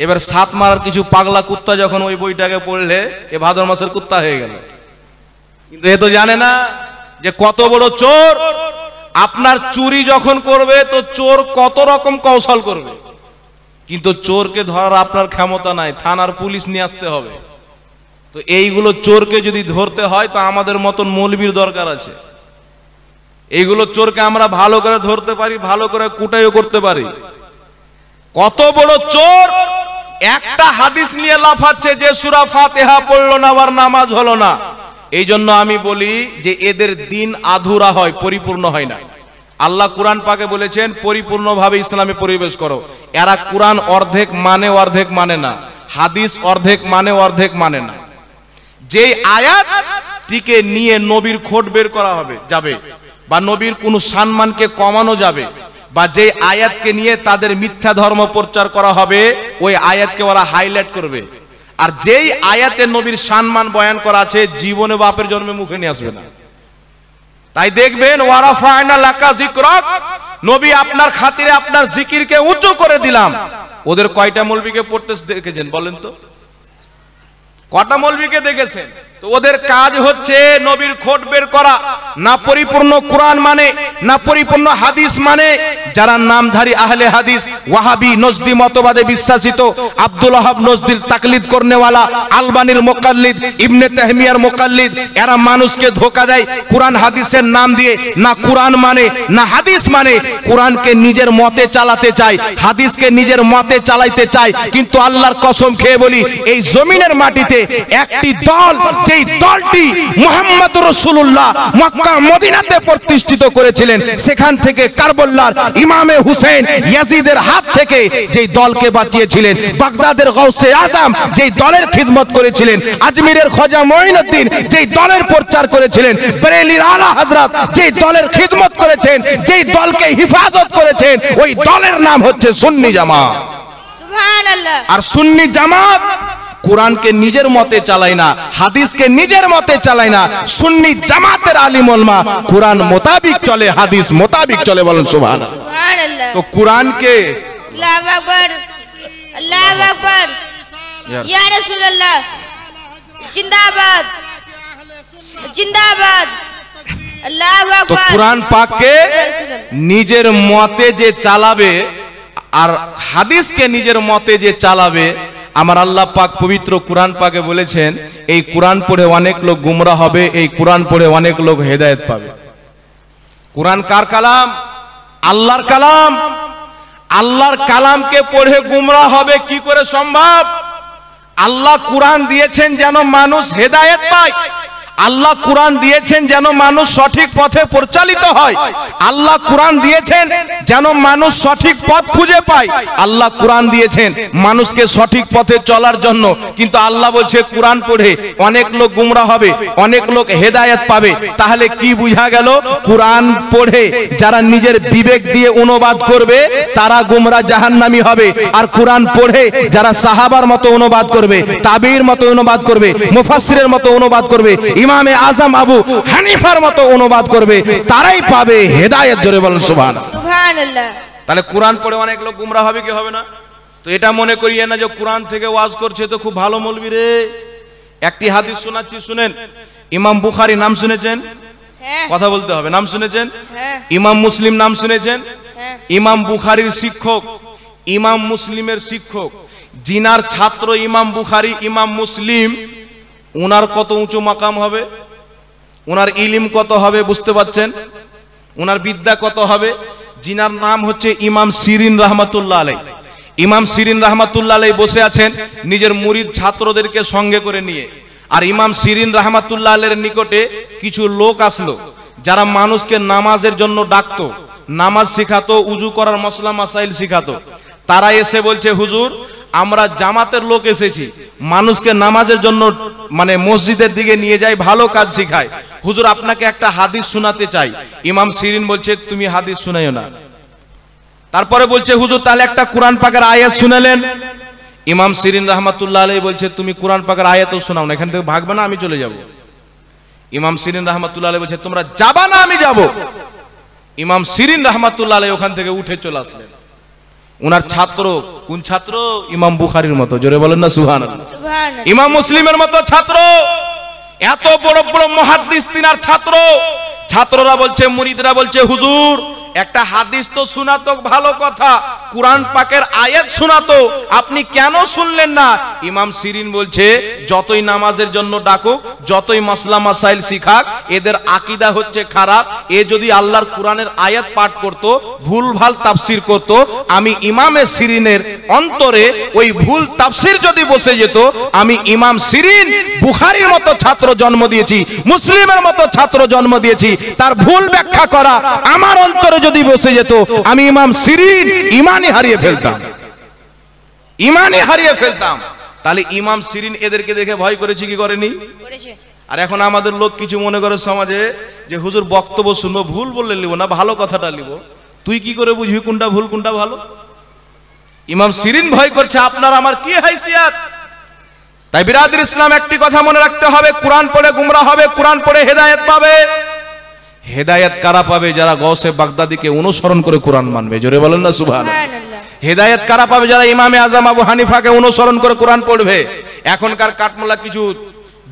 এবার সাত মারার কিছু পাগলা কুত্তা যখন ওই বইটাকে পড়লে এ ভাদর মাসের কুত্তা হয়ে গেল। কিন্তু এ তো জানে না যে কত বড় চোর। আপনার চুরি যখন করবে তো চোর কত রকম কৌশল করবে, কিন্তু চোরকে ধরার আপনার ক্ষমতা নাই, থানার পুলিশ নিয়ে আসতে হবে। তো এইগুলো চোরকে যদি ধরতে হয় তো আমাদের মতন মৌলবীর দরকার আছে। এইগুলো চোরকে আমরা ভালো করে ধরতে পারি, ভালো করে কুটাইও করতে পারি। কত বড় চোর! একটা হাদিস নিয়ে লাফাচ্ছে যে সূরা ফাতিহা পড়লো না আর নামাজ হলো না। এই জন্য আমি বলি যে এদের দিন আধুরা হয়, পরিপূর্ণ হয় না। আল্লাহ কুরআন পাকে বলেছেন পরিপূর্ণভাবে ইসলামে প্রবেশ করো। এরা কুরআন অর্ধেক মানে অর্ধেক মানে না, হাদিস অর্ধেক মানে অর্ধেক মানে না। যে আয়াতটিকে নিয়ে নবীর খোট বের করা হবে যাবে, বা নবীর কোনো সম্মানকে কমানো যাবে, বা যে আয়াতকে নিয়ে তাদের মিথ্যা ধর্ম প্রচার করা হবে, ওই আয়াতকে ওরা হাইলাইট করবে। আর যেই আয়াতে নবীর সম্মান বয়ান করা আছে, জীবনে বাপের জন্মে মুখে নিয়ে আসবে না। তাই দেখবেন ওয়ারাফায়না লাকা যিকরাক, নবী আপনার খাতিরে আপনার জিকিরকে উঁচু করে দিলাম। ওদের কয়টা মৌলবীকে পড়তে দেখেছেন বলেন তো? কটা মৌলবীকে দেখেছেন? তো ওদের কাজ হচ্ছে নবীর খোট বের করা, না পরিপূর্ণ কুরআন মানে, না পরিপূর্ণ হাদিস মানে। যারা নামধারী আহলে হাদিস, ওয়াহাবি নজদি মতবাদে বিশ্বাসিত, আব্দুল ওয়াহাব নজদির তাকলিদ করনেওয়ালা, আলবানির মুকাল্লিদ, ইবনে তাহমিয়ার মুকাল্লিদ, এরা মানুষকে ধোঁকা দেয় কুরআন হাদিসের নাম দিয়ে। না কুরআন মানে, না হাদিস মানে। কুরআনকে নিজের মতে চালাতে চায়, হাদিসকে নিজের মতে চালাইতে চায়। কিন্তু আল্লাহর কসম খেয়ে বলি, এই জমিনের মাটিতে একটি দল, যেই দলটি মুহাম্মদ রাসূলুল্লাহ মক্কা মদিনাতে প্রতিষ্ঠিত করেছিলেন, সেখান থেকে কারবালার ইমামে হুসেন ইয়াজিদের হাত থেকে যেই দলকে বাঁচিয়েছিলেন, বাগদাদের গাউসে আজম যেই দলের খিদমত করেছিলেন, আজমিরের খাজা মঈনুদ্দিন যেই দলের প্রচার করেছিলেন, বরেলির আলা হযরত যেই দলের খিদমত করেছেন, যেই দলকে হিফাজত করেছেন, ওই দলের নাম হচ্ছে সুন্নি জামাত। সুবহানাল্লাহ। আর সুন্নি জামাত কুরআনকে নিজের মতে চালায় না, হাদিসকে নিজের মতে চালায় না। সুন্নি জামাতের আলিম ওলামা কুরআন মোতাবিক চলে, হাদিস মোতাবিক চলে। বলেন সুবহানাল্লাহ। তো কুরআনকে আল্লাহু আকবার, আল্লাহু আকবার, ইয়া রাসূলুল্লাহ জিন্দাবাদ, জিন্দাবাদ, আল্লাহু আকবার। তো কুরআন পাককে নিজের মতে যে চালাবে আর হাদিসকে নিজের মতে যে চালাবে, আমার আল্লাহ পাক পবিত্র কুরআন পাকে বলেছেন এই কুরআন পড়ে অনেক লোক গুমরাহ হবে, এই কুরআন পড়ে অনেক লোক হেদায়েত পাবে। কুরআন কার কালাম? আল্লাহর কালাম। আল্লাহর কালামকে পড়ে গুমরাহ হবে কি করে সম্ভব? আল্লাহ কুরআন দিয়েছেন যেন মানুষ হেদায়েত পায়। আল্লাহ কোরআন দিয়েছেন যেন মানুষ সঠিক পথে পরিচালিত হয়, আল্লাহ কোরআন দিয়েছেন যেন মানুষ সঠিক পথ খুঁজে পায়, আল্লাহ কোরআন দিয়েছেন মানুষকে সঠিক পথে চলার জন্য। কিন্তু আল্লাহ বলছে কোরআন পড়ে অনেক লোক গুমরা হবে, অনেক লোক হেদায়েত পাবে। তাহলে কি বুঝা গেল? কোরআন পড়ে যারা নিজের বিবেক দিয়ে অনুবাদ করবে তারা গুমরা জাহান্নামী হবে, আর কোরআন পড়ে যারা সাহাবার মতো অনুবাদ করবে, তাবির মতো অনুবাদ করবে, মুফাসসিরের মতো অনুবাদ করবে, ইমামে আজম আবু হানিফার মতো অনুবাদ করবে, তারাই পাবে হেদায়েত। জোরে বলেন সুবহানাল্লাহ। তাহলে কোরআন পড়ে অনেক লোক গুমরা হবে কি হবে না? তো এটা মনে করিয়ে না যে কোরআন থেকে ওয়াজ করছে তো খুব ভালো মৌলবি রে। একটি হাদিস শোনাচ্ছি, শুনেন। ইমাম বুখারী নাম শুনেছেন? কথা বলতে হবে। নাম শুনেছেন? ইমাম মুসলিম নাম শুনেছেন? ইমাম বুখারীর শিক্ষক, ইমাম মুসলিমের শিক্ষক, জিনার ছাত্র ইমাম বুখারী, ইমাম মুসলিম, উনার কত উঁচু মাকাম হবে, উনার ইলিম কত হবে বুঝতে পাচ্ছেন? উনার বিদ্যা কত হবে? জিনার নাম হচ্ছে ইমাম সিরিন রাহমাতুল্লাহ আলাইহি। ইমাম সিরিন রাহমাতুল্লাহ আলাইহি বসে আছেন নিজের মুরিদ ছাত্রদেরকে সঙ্গে করে নিয়ে। আর ইমাম সিরিন রাহমাতুল্লাহ আলাইহির নিকটে কিছু লোক আসলো যারা মানুষকে নামাজের জন্য ডাকতো, নামাজ শিখাতো, উজু করার মশলা মাসাইল শিখাতো। তারা এসে বলছে, হুজুর আমরা জামাতের লোক এসেছি, মানুষকে নামাজের জন্য মানে মসজিদের দিকে নিয়ে যায়, ভালো কাজ শিখায়। হুজুর আপনাকে একটা হাদিস শোনাতে চাই। ইমাম সিরিন বলছে তুমি হাদিস শোনাইও না। তারপরে বলছে, হুজুর তাহলে একটা কোরআন পাকের আয়াত শুনালেন। ইমাম সিরিন রাহমাতুল্লাহ আলাইহি বলছে তুমি কোরআন পাকের আয়াতও শোনাও না, এখান থেকে ভাগবে না, আমি চলে যাব। ইমাম সিরিন রাহমাতুল্লাহ আলাইহি বলছে তোমরা যাবা না, আমি যাব। ইমাম সিরিন রাহমাতুল্লাহ আলাইহি ওখান থেকে উঠে চলে আসলেন। উনার ছাত্র কোন ছাত্র? ইমাম বুখারীর মতো। জোরে বলেন না সুবহানাল্লাহ। ইমাম মুসলিমের মতো ছাত্র, এত বড় বড় মুহাদ্দিস তিনার ছাত্র। ছাত্ররা বলছে, মুরিদরা বলছে, হুজুর একটা হাদিস তো শোনাতো, ভালো কথা, কোরআন পাকের আয়াত শোনাতো, আপনি কেন শুনলেন না? ইমাম সিরিন বলছে যতই নামাজের জন্য ডাকুক, যতই মাসলা মাসাইল শিখাক, এদের আকীদা হচ্ছে খারাপ। এ যদি আল্লাহর কোরআনের আয়াত পাঠ করত, ভুলভাল তাফসীর করত, আমি ইমামে সিরিনের অন্তরে ওই ভুল তাফসীর যদি বসে যেত, আমি ইমাম সিরিন বুখারীর মতো ছাত্র জন্ম দিয়েছি, মুসলিমের মতো ছাত্র জন্ম দিয়েছি, তার ভুল ব্যাখ্যা করা আমার অন্তরে যদি বসে যেত, আমি ইমাম সিরিন ইমানই হারিয়ে ফেলতাম, ইমানই হারিয়ে ফেলতাম। তাহলে ইমাম সিরিন এদেরকে দেখে ভয় করেছে কি করেনি? আর এখন আমাদের লোক কিছু মনে করে সমাজে যে হুজুর বক্তব্য শুনবো, ভুল বললে নিব না, ভালো কথাটা নিব। তুই কি করে বুঝবি কোনটা ভুল কোনটা ভালো? ইমাম সিরিন ভয় করছে, আপনার আমার কি হাইসিয়াত? তাই বিরাদর ইসলাম একটি কথা মনে রাখতে হবে, কোরআন পড়ে গুমরা হবে, কোরআন পড়ে হেদায়েত পাবে। হেদায়েত কারা পাবে? যারা গৌসে বাগদাদিকে অনুসরণ করে কোরআন মানবে। জোরে বলেন না সুবহানাল্লাহ। হেদায়েত কারা পাবে? যারা ইমামে আজম আবু হানিফাকে অনুসরণ করে কোরআন পড়বে। এখনকার কাঠমোলা কিছু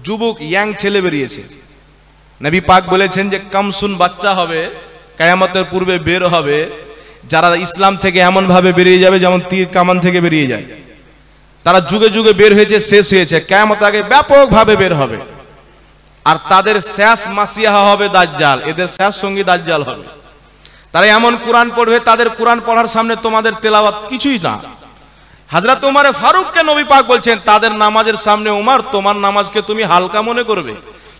যুবক ইয়াং ছেলে বেরিয়েছে। নবী পাক বলেছেন যে কামসুন বাচ্চা হবে, কিয়ামতের পূর্বে বের হবে, যারা ইসলাম থেকে এমন ভাবে বেরিয়ে যাবে যেমন তীর কামান থেকে বেরিয়ে যায়। তারা যুগে যুগে বের হয়েছে, শেষ হয়েছে, কিয়ামত আগে ব্যাপকভাবে বের হবে। আর তাদের শেষ মাসিহা হবে দাজ্জাল, এদের শেষ সঙ্গী দাজ্জাল হবে। তারা এমন কোরআন পড়বে, তাদের কোরআন পড়ার সামনে তোমাদের তেলাওয়াত কিছুই না। হযরত ওমর ফারুককে নবী পাক বলছেন, তাদের নামাজের সামনে ওমর তোমার নামাজকে তুমি হালকা মনে করবে,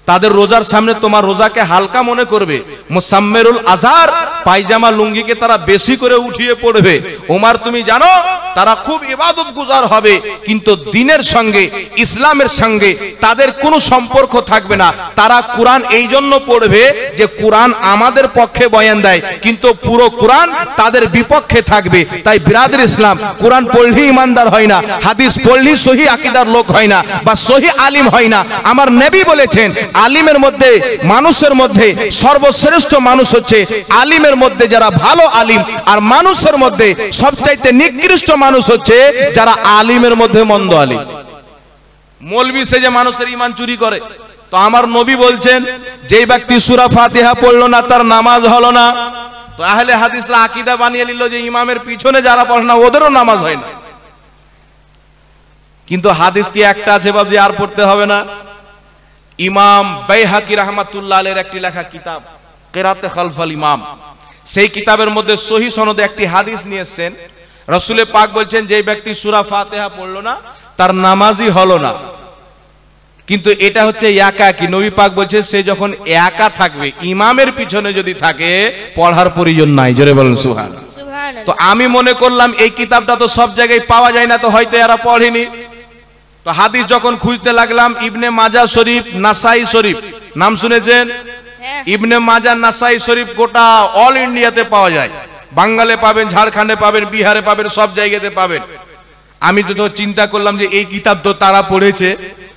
তাদের রোজার সামনে তোমার রোজাকে হালকা মনে করবে। মুসাম্মিরুল আজহার পায়জামা লুঙ্গিকে তারা বেশি করে উঠিয়ে পড়বে। ওমর তুমি জানো তারা খুব ইবাদত গুজার হবে, কিন্তু দ্বীনের সঙ্গে, ইসলামের সঙ্গে তাদের কোনো সম্পর্ক থাকবে না। তারা কোরআন এই জন্য পড়বে যে কোরআন আমাদের পক্ষে বয়ান দেয়, কিন্তু পুরো কোরআন তাদের বিপক্ষে থাকবে। তাই বিরাদর ইসলাম, কোরআন পড়লেই ইমানদার হয় না, হাদিস পড়লেই সহি আকীদার লোক হয় না, বা সহি আলিম হয় না। আমার নবী বলেছেন আলিমের মধ্যে, মানুষের মধ্যে সর্বশ্রেষ্ঠ মানুষ হচ্ছে আলিমের মধ্যে যারা ভালো আলিম, আর মানুষের মধ্যে সবচাইতে নিকৃষ্ট মানুষ হচ্ছে যারা আলিমের মধ্যে মন্দ আলিম। মৌলবি সেজে মানুষের ঈমান চুরি করে। তো আমার নবী বলছেন যেই ব্যক্তি সূরা ফাতিহা পড়লো না তার নামাজ হলো না। তো আহলে হাদিসরা আকীদা বানিয়ে নিল যে ইমামের পিছনে যারা পড়ে না ওদেরও নামাজ হয় না। কিন্তু হাদিস কি একটা আছে বাবজি আর পড়তে হবে না? ইমাম বাইহাকি রাহমাতুল্লাহ আলাইহির একটি লেখা কিতাব কিরাতে খালফাল ইমাম, সেই কিতাবের মধ্যে সহি সনদে একটি হাদিস নিয়ে এসেছেন। রাসূল পাক বলছেন যে ব্যক্তি সূরা ফাতিহা পড়লো না তার নামাজই হলো না। কিন্তু এটা হচ্ছে একাকী। নবী পাক বলছে সে যখন একা থাকবে, ইমামের পিছনে যদি থাকে, পড়ার প্রয়োজন নাই। জোরে বলেন সুবহানাল্লাহ। তো আমি মনে করলাম এই কিতাবটা তো সব জায়গায় পাওয়া যায় না, তো হয়তো এরা পড়েনি। তো হাদিস যখন খুঁজতে লাগলাম, ইবনে মাজা শরীফ, নাসাই শরীফ, নাম শুনেছেন? ইবনে মাজা, নাসাই শরীফ গোটা অল ইন্ডিয়াতে পাওয়া যায়। বাঙ্গালে পাবেন, ঝাড়খণ্ডে পাবেন, বিহারে পাবেন, সব জায়গাতে পাবেন। আমি তো চিন্তা করলাম যে এই কিতাব তো তারা পড়েছে,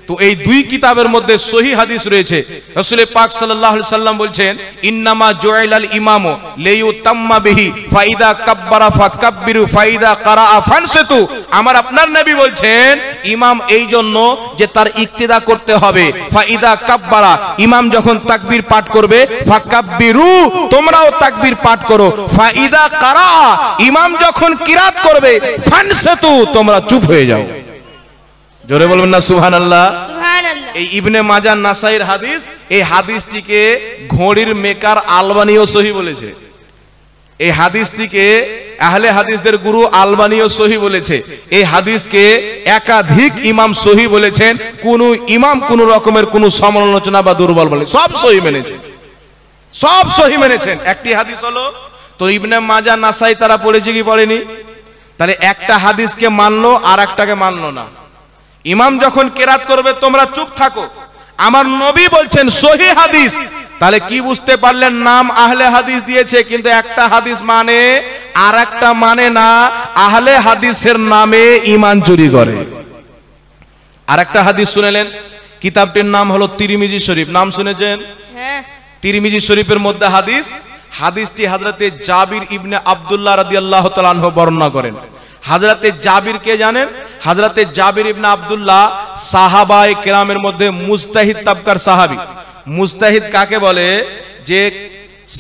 তো এই দুই কিতাবের মধ্যে সহি হাদিস রয়েছে। রাসূল পাক সাল্লাল্লাহু আলাইহি সাল্লাম বলছেন, ইন্নামা জুইলাল ইমামু লিইউতাম্মা বিহি ফাইদা কাব্বারা ফাকাব্বিরু ফাইদা কারাআ ফানসিতু। আমার আপনার নবী বলছেন ইমাম এই জন্য যে তার ইক্তিদা করতে হবে। ফাইদা কাব্বারা, ইমাম যখন তাকবীর পাঠ করবে, ফাকাব্বিরু, তোমরাও তাকবীর পাঠ করো। ফাইদা কারাআ, ইমাম যখন কিরাত করবে, ফানসিতু, তোমরা চুপ হয়ে যাও। জোরে বলবেন না সুবহানাল্লাহ। সুবহানাল্লাহ। এই ইবনে মাজা, নাসাইর হাদিস, এই হাদিসটিকে ঘড়ির মেকার আলবানীও সহি বলেছে। এই হাদিসটিকে আহলে হাদিসদের গুরু আলবানীও সহি বলেছে। এই হাদিসকে একাধিক ইমাম সহি বলেছেন। কোন ইমাম কোন রকমের কোন সমালোচনা বা দুর্বল বলে, সব সহি মেনেছে, সব সহি মেনেছেন। একটি হাদিস হলো, তো ইবনে মাজা, নাসাই তারা পড়েছে কি পড়েনি? তাহলে একটা হাদিসকে মানলো আর একটাকে মানলো না। ইমাম যখন কেরাত করবে তোমরা চুপ থাকো, আমার নবী বলছেন সহি হাদিস। তাহলে কি বুঝতে পারলেন? নাম আহলে হাদিস দিয়েছে, কিন্তু একটা হাদিস মানে আর একটা মানে না। আহলে হাদিসের নামে ঈমান চুরি করে। আর একটা হাদিস শুনেলেন, কিতাবটির নাম হলো তিরমিজি শরীফ, নাম শুনেছেন? হ্যাঁ। তিরমিজি শরীফের মধ্যে হাদিস, হাদিসটি হযরতে জাবির ইবনে আব্দুল্লাহ রাদিয়াল্লাহু তাআলা আনহু বর্ণনা করেন। হযরতে জাবির কে জানেন? হযরতে জাবির ইবনে আব্দুল্লাহ সাহাবায়ে কেরামের মধ্যে মুজতাহিদ তাবকার সাহাবী। মুজতাহিদ কাকে বলে? যে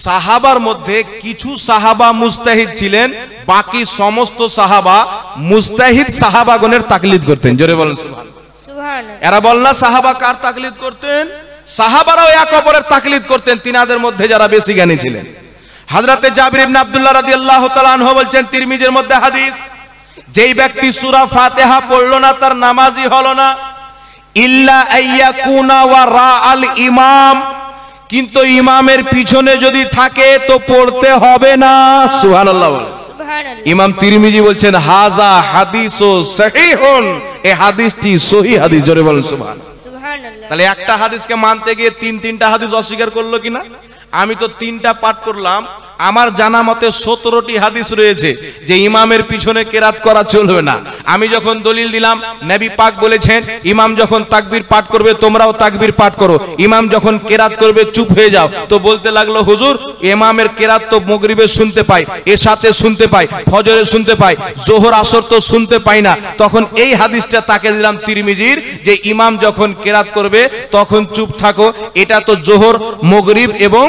সাহাবার মধ্যে কিছু সাহাবা মুজতাহিদ ছিলেন, বাকি সমস্ত সাহাবা মুজতাহিদ সাহাবাগণের তাকলিদ করতেন। জোরে বলেন সুবহানাল্লাহ। এরা বল না সাহাবা কার তাকলিদ করতেন? সাহাবারাও এক অপরের তাকলিদ করতেন, তিনাদের মধ্যে যারা বেশি জ্ঞানী ছিলেন। হযরতে জাবির ইবনে আব্দুল্লাহ রাদিয়াল্লাহু তাআলা আনহু বলছেন, তিরমিজির মধ্যে হাদিস, যেই ব্যক্তি সূরা ফাতিহা পড়লো না তার নামাজই হলো না। ইল্লা আইয়াকুনা ওয়ারা আল ইমাম, কিন্তু ইমামের পিছনে যদি থাকে তো পড়তে হবে না। সুবহানাল্লাহ বলেন। সুবহানাল্লাহ। ইমাম তিরমিজি বলছেন হাযা হাদিসু সহিহুন, এই হাদিসটি সহিহ হাদিস। জোরে বলেন সুবহানাল্লাহ। সুবহানাল্লাহ। তাহলে একটা হাদিসকে মানতে গিয়ে তিনটা হাদিস অস্বীকার করলো কিনা? আমি তো তিনটা পাঠ করলাম, আমার জানা মতে 17টি হাদিস রয়েছে যে ইমামের পিছনে কেরাত করা চলবে না। আমি যখন দলিল দিলাম, নবী পাক বলেছেন ইমাম যখন তাকবীর পাঠ করবে তোমরাও তাকবীর পাঠ করো, ইমাম যখন কেরাত করবে চুপ হয়ে যাও। তো বলতে লাগলো, হুজুর ইমামের কেরাত তো মাগরিবের শুনতে পাই, এশাতে শুনতে পাই, ফজরে শুনতে পাই, জোহর আসর তো শুনতে পাই না। তখন এই হাদিসটা তাকে দিলাম তিরমিজির, যে ইমাম যখন কেরাত করবে তখন চুপ থাকো। এটা তো জোহর, মাগরিব এবং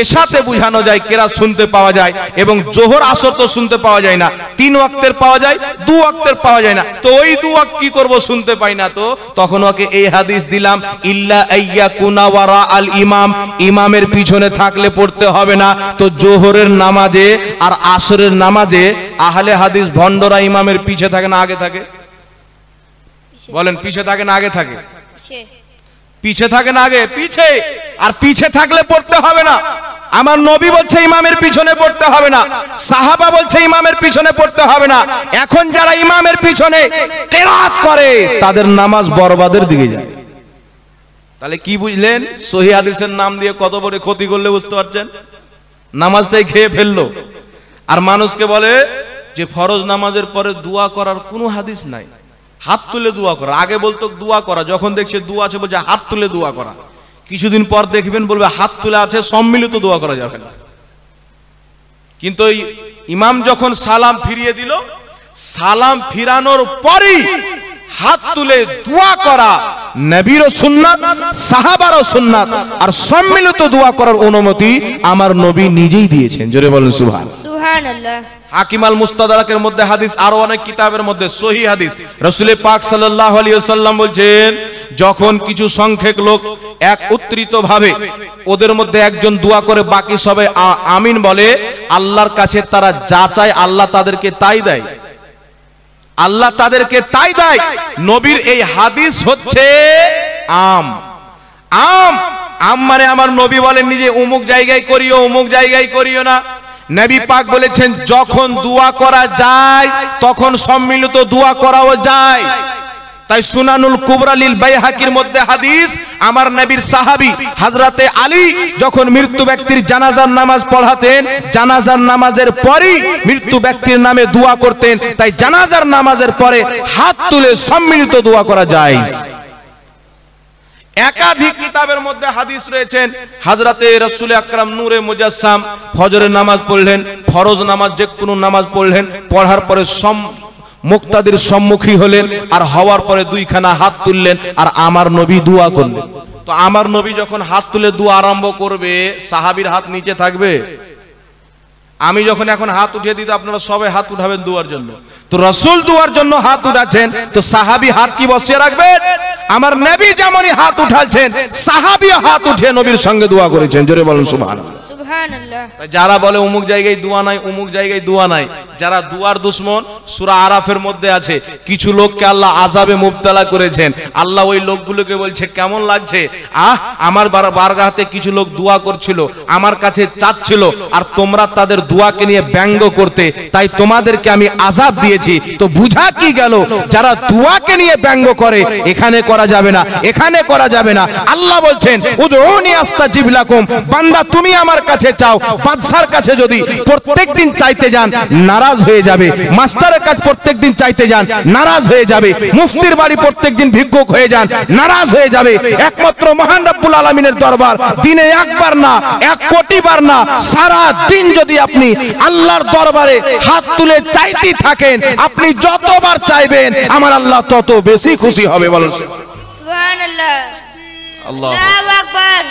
এশাতে বুঝানো যায়, কেরাত শুনতে পাওয়া যায়, এবং জোহর আসর তো শুনতে পাওয়া যায় না। 3 ওয়াক্তের পাওয়া যায়, 2 ওয়াক্তের পাওয়া যায় না। তো ওই 2 ওয়াক্ত কি করব? শুনতে পাই না। তো তখন ওকে এই হাদিস দিলাম, ইল্লা আইয়াকুনা ওয়ারা আল ইমাম, ইমামের পিছনে থাকলে পড়তে হবে না। তো জোহরের নামাজে আর আসরের নামাজে আহলে হাদিস ভন্ডরা ইমামের পিছে থাকে না আগে থাকে? বলেন, পিছে থাকে না আগে থাকে? পিছে থাকে না আগে? পিছে। আর পিছে থাকলে পড়তে হবে না। আমার নবী বলছে ইমামের পিছনে পড়তে হবে না, সাহাবা বলছে ইমামের পিছনে পড়তে হবে না। এখন যারা ইমামের পিছনে কেরাত করে তাদের নামাজ বরবাদের দিকে যায়। তাহলে কি বুঝলেন? সহিহ হাদিসের নাম দিয়ে কত বড় ক্ষতি করলে বুঝতে পারছেন? নামাজটাই খেয়ে ফেললো। আর মানুষকে বলে যে ফরজ নামাজের পরে দোয়া করার কোনো হাদিস নাই, হাত তুলে দোয়া করা। আগে বলতো দোয়া করা, যখন দেখছে দোয়া আছে বলছে হাত তুলে দোয়া করা। কিছুদিন পর দেখবেন বলবে হাত তুলে আছে, সম্মিলিত দোয়া করা যাবে না। কিন্তু ওই ইমাম যখন সালাম ফিরিয়ে দিল, সালাম ফিরানোর পরই হাত তুলে দোয়া করা নবীরও সুন্নাত, সাহাবারও সুন্নাত। আর সম্মিলিত দোয়া করার অনুমতি আমার নবী নিজেই দিয়েছেন। জোরে বলেন সুবহানাল্লাহ। হাকিম আল মুস্তাদরাকের মধ্যে হাদিস, আরো অনেক কিতাবের মধ্যে সহিহ হাদিস। রাসূল পাক সাল্লাল্লাহু আলাইহি ওয়াসাল্লাম বলছেন, যখন কিছু সংখ্যক লোক এক উত্তরিত ভাবে ওদের মধ্যে একজন দোয়া করে বাকি সবাই আমিন বলে, আল্লাহর কাছে তারা যা চায় আল্লাহ তাদেরকে তাই দেয়। আল্লাহ তাদেরকে তাই দেয়। নবীর এই হাদিস হচ্ছে আম। আম আম মানে আমার নবী বলেননি যে অমুক জায়গায় করিও অমুক জায়গায় করিও না। নবী পাক বলেছেন যখন দোয়া করা যায় তখন সম্মিলিত দোয়া করাও যায়। তাই সুনানুল কুবরা লিল বাইহাকির মধ্যে হাদিস, আমার নবীর সাহাবী হযরতে আলী যখন মৃত্যু ব্যক্তির জানাজার নামাজ পড়াতেন, জানাজার নামাজের পরেই মৃত্যু ব্যক্তির নামে দোয়া করতেন। তাই জানাজার নামাজের পরে হাত তুলে সম্মিলিত দোয়া করা যায়। একাধিক কিতাবের মধ্যে হাদিস রয়েছেন, হযরতে রাসূল আকরাম নূরে মুজাসসাম ফজরের নামাজ পড়লেন, ফরজ নামাজ যে কোনো নামাজ পড়লেন, পড়ার পরে মুক্তাদির সম্মুখী হলেন আর হওয়ার পরে দুইখানা হাত তুললেন আর আমার নবী দোয়া করলেন। তো আমার নবী যখন হাত তুলে দোয়া আরম্ভ করবে, সাহাবীর হাত নিচে থাকবে? আমি যখন এখন হাত উঠিয়ে দিতে আপনারা সবাই হাত উঠাবেন দোয়ার জন্য, তো রাসূল দোয়ার জন্য হাত উঠাচ্ছেন, তো সাহাবী হাত কি বসিয়ে রাখবেন? আমার নবী যেমনই হাত উঠাচ্ছেন সাহাবী হাত উঠিয়ে নবীর সঙ্গে দোয়া করেছেন। জোরে বলুন সুবহানাল্লাহ। সুবহানাল্লাহ। যারা বলে অমুক জায়গায় দোয়া নাই অমুক জায়গায় দোয়া নাই, যারা দুয়ার দুশমন, সূরা আরাফের মধ্যে আছে কিছু লোককে আল্লাহ আযাবে মুবতালা করেছেন। আল্লাহ ওই লোকগুলোকে বলছে কেমন লাগছে, আমার বারগাহতে কিছু লোক দোয়া করছিল, আমার কাছে চাচ্ছিল, আর তোমরা তাদের দোয়াকে নিয়ে ব্যঙ্গ করতে, তাই তোমাদেরকে আমি আযাব দিয়েছি। তো বুঝা কি গেল, যারা দোয়াকে নিয়ে ব্যঙ্গ করে এখানে করা যাবে না, এখানে করা যাবে না। আল্লাহ বলছেন উদউনি আস্তাজিব লাকুম, বান্দা তুমি আমার কাছে চাও। বাদশার কাছে যদি প্রত্যেকদিন চাইতে যান নারাজ হয়ে যাবে, মাস্টারের কাছে প্রত্যেকদিন চাইতে যান নারাজ হয়ে যাবে, মুফতির বাড়ি প্রত্যেকদিন ভিক্ষুক হয়ে যান নারাজ হয়ে যাবে। একমাত্র মহান রব্বুল আলামিনের দরবার দিনে একবার না 1 কোটি বার না, সারা দিন যদি আপনি আল্লাহর দরবারে হাত তুলে চাইতে থাকেন, আপনি যতবার চাইবেন আমার আল্লাহ তত বেশি খুশি হবে। বলুন সুবহানাল্লাহ। আল্লাহু আকবার,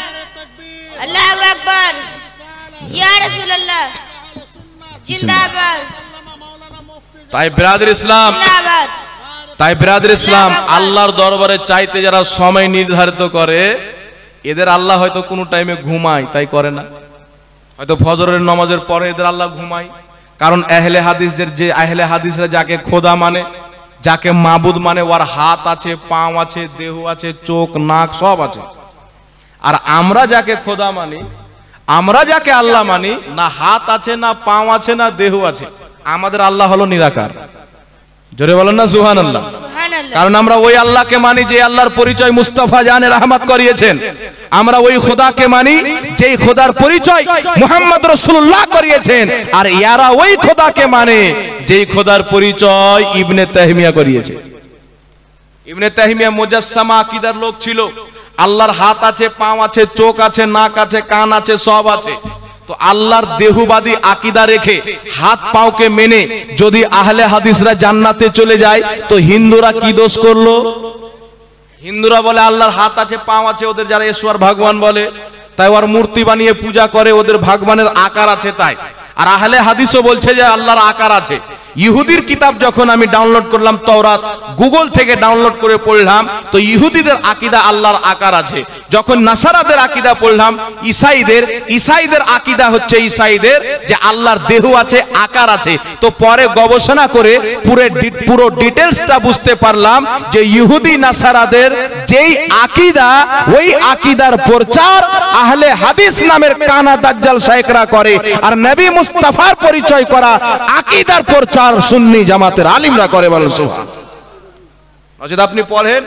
আল্লাহু আকবার, ইয়া রাসূলুল্লাহ জিন্দাবাদ। তাই ব্রাদার ইসলাম, জিন্দাবাদ। তাই ব্রাদার ইসলাম, আল্লাহর দরবারে চাইতে যারা সময় নির্ধারিত করে, এদের আল্লাহ হয়তো কোনো টাইমে ঘুমায় তাই করে না, হয়তো ফজরের নামাজের পরে এদের আল্লাহ ঘুমায়। কারণ আহলে হাদিসদের, যে আহলে হাদিসরা যাকে খোদা মানে, যাকে মাবুদ মানে, ওর হাত আছে, পাও আছে, দেহ আছে, চোখ নাক সব আছে। আর আমরা যাকে খোদা মানি, আমরা যাকে আল্লাহ মানি, না হাত আছে, না পাও আছে, না দেহ আছে, আমাদের আল্লাহ হলো নিরাকার। জোরে বলেন না সুবহানাল্লাহ। কারণ আমরা ওই আল্লাহকে মানি যে আল্লাহর পরিচয় মুস্তাফা জানে রহমত করিয়েছেন। আমরা ওই খোদাকে মানি যেই খোদার পরিচয় মুহাম্মদ রাসূলুল্লাহ করিয়েছেন। আর ইয়ারা ওই খোদাকে মানে যেই খোদার পরিচয় ইবনে তাহমিয়া করিয়েছে। ইবনে তাহমিয়া মুজাসসামা আকীদার লোক ছিল। আল্লাহর হাত আছে, পাও আছে, চোখ আছে, নাক আছে, কান আছে, সব আছে। তো আল্লাহর দেহবাদী আকীদা রেখে হাত পাওকে মেনে যদি আহলে হাদিসরা জান্নাতে চলে যায়, তো হিন্দুরা কি দোষ করলো? হিন্দুরা বলে আল্লাহর হাত আছে, পাও আছে, ওদের যারা ঈশ্বর ভগবান বলে তাই ওর মূর্তি বানিয়ে পূজা করে, ওদের ভগবানের আকার আছে তাই। আর আহলে হাদিসও বলছে যে আল্লাহর আকার আছে। ইহুদির কিতাব যখন আমি ডাউনলোড করলাম, তাওরাত গুগল থেকে ডাউনলোড করে পড়লাম, তো ইহুদিদের আকীদা আল্লাহর আকার আছে। যখন নাসারাদের আকীদা পড়লাম, ঈসাইদের আকীদা হচ্ছে ঈসাইদের যে আল্লাহর দেহ আছে, আকার আছে। তো পরে গবেষণা করে পুরো ডিটেইলসটা বুঝতে পারলাম যে ইহুদি নাসারাদের যেই আকীদা, ওই আকীদার প্রচার আহলে হাদিস নামের কানা দাজ্জাল শায়েখরা করে। আর নবী মুস্তাফার পরিচয় করা আকীদার প্রচার সুন্নি জামাতের আলিমরা করে। বলেন সুবহানাল্লাহ। আপনি পড়েন,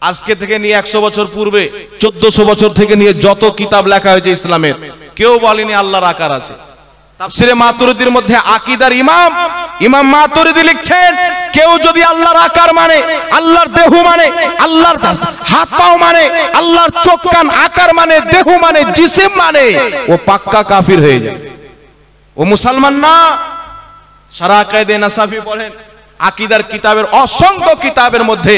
আজকে থেকে নিয়ে 100 বছর পূর্বে, 1400 বছর থেকে নিয়ে যত কিতাব লেখা হয়েছে ইসলামের, কেউ বলেনি আল্লাহর আকার আছে। তাফসিরে মাতুরিদির মধ্যে আকীদার ইমাম মাতুরিদি লিখছেন, কেউ যদি আল্লাহর আকার মানে, আল্লাহর দেহ মানে, আল্লাহর হাত পাও মানে, আল্লাহর চোখ কান আকার মানে, দেহ মানে, জিসিম মানে, ও পাক্কা কাফির হয়ে যায়, ও মুসলমান না। শারা কায়দে নাসাফি পড়েন, আকীদার কিতাবের অসংখ্য কিতাবের মধ্যে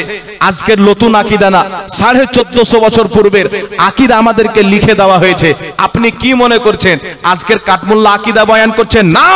আজকের নতুন আকীদা না, 1450 বছর পূর্বের আকীদা আমাদেরকে লিখে দেওয়া হয়েছে। আপনি কি মনে করছেন আজকের কাঠমোল্লা আকীদা বয়ান করছেন? না,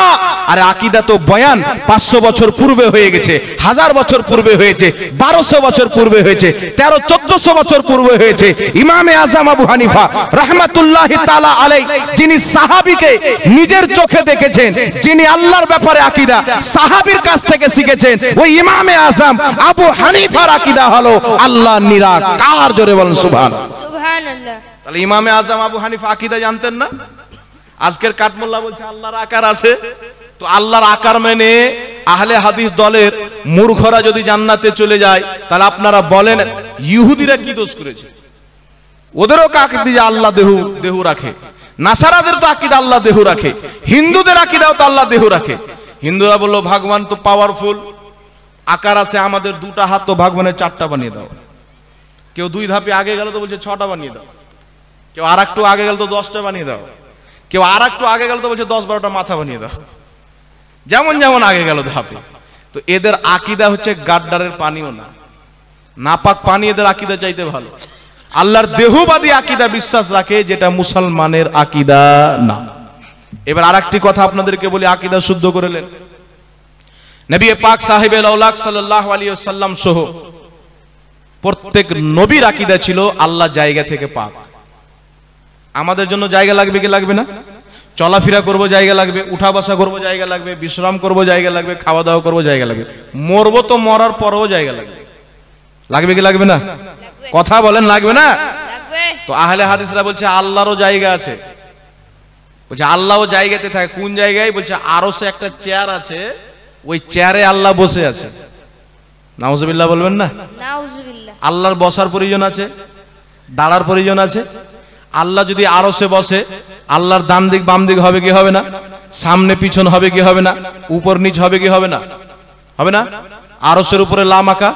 আরে আকীদা তো বয়ান 500 বছর পূর্বে হয়ে গেছে, 1000 বছর পূর্বে হয়েছে, 1200 বছর পূর্বে হয়েছে, 1300-1400 বছর পূর্বে হয়েছে। ইমামে আযম আবু হানিফা রাহমাতুল্লাহি তাআলা আলাইহি, যিনি সাহাবীকে নিজের চোখে দেখেছেন, যিনি আল্লাহর ব্যাপারে আকীদা সাহাবীর কাছ থেকে শিখেছেন, ওই ইমামে আযম আবু হানিফার আকীদা হলো আল্লাহ নিরাকার। জোরে বলেন সুবহানাল্লাহ। সুবহানাল্লাহ। তাহলে ইমামে আযম আবু হানিফা আকীদা জানতেন না? আজকের কাঠমোল্লা বলছে আল্লাহর আকার আছে, তো আল্লাহর আকার মেনে আহলে হাদিস দলের মূর্খরা যদি জান্নাতে চলে যায়, তাহলে আপনারা বলেন ইহুদিরা কি দোষ করেছে? ওদেরও আকীদা যে আল্লাহ দেহ রাখে, নাসারাদের তো আকীদা আল্লাহ দেহ রাখে, হিন্দুদের আকীদাও তো আল্লাহ দেহ রাখে। হিন্দুরা বললো ভগবান তো পাওয়ারফুল, আকার আছে, আমাদের দুটা হাত, তো ভগবানের চারটা বানিয়ে দাও। কেউ 2 ধাপে আগে গেল তো বলছে 6টা বানিয়ে দাও, কেউ আর একটু আগে গেল তো 10টা বানিয়ে দাও, কেউ আর একটু আগে গেল তো বলছে 10-12টা মাথা বানিয়ে দাও, যেমন যেমন আগে গেল ধাপে। তো এদের আকীদা হচ্ছে গাড্ডারের পানিও না, নাপাক পানি এদের আকীদা চাইতে ভালো। আল্লাহর দেহবাদী আকীদা বিশ্বাস রাখে, যেটা মুসলমানের আকীদা না। এবার আরেকটি কথা আপনাদেরকে বলি, আকীদা শুদ্ধ করে নেন। নবী পাক সাহেবে লাউলাক সাল্লাল্লাহু আলাইহি ওয়াসাল্লাম সহ প্রত্যেক নবীর আকীদা ছিল আল্লাহ জায়গা থেকে পাক। আমাদের জন্য জায়গা লাগবে কি লাগবে না? চলাফেরা করব জায়গা লাগবে, উঠা বসা করব জায়গা লাগবে, বিশ্রাম করব জায়গা লাগবে, খাওয়া দাওয়া করব জায়গা লাগবে, মরবো তো মরার পরেও জায়গা লাগবে। লাগবে কি লাগবে না? কথা বলেন, লাগবে না? তো আহলে হাদিসরা বলছে আল্লাহরও জায়গা আছে। বলছে আল্লাহও জায়গাতে থাকে। কোন জায়গায়? বলছে আরশে একটা চেয়ার আছে, ওই চেয়ারে আল্লাহ বসে আছে। নাউজুবিল্লাহ বলবেন না? নাউজুবিল্লাহ। আল্লাহর বসার প্রয়োজন আছে, দাঁড়ার প্রয়োজন আছে। আল্লাহ যদি আরশে বসে, আল্লাহর ডান দিক বাম দিক হবে কি হবে না? সামনে পিছন হবে কি হবে না? উপর নিচ হবে কি হবে না? হবে না? আরশের উপরে লামাকা,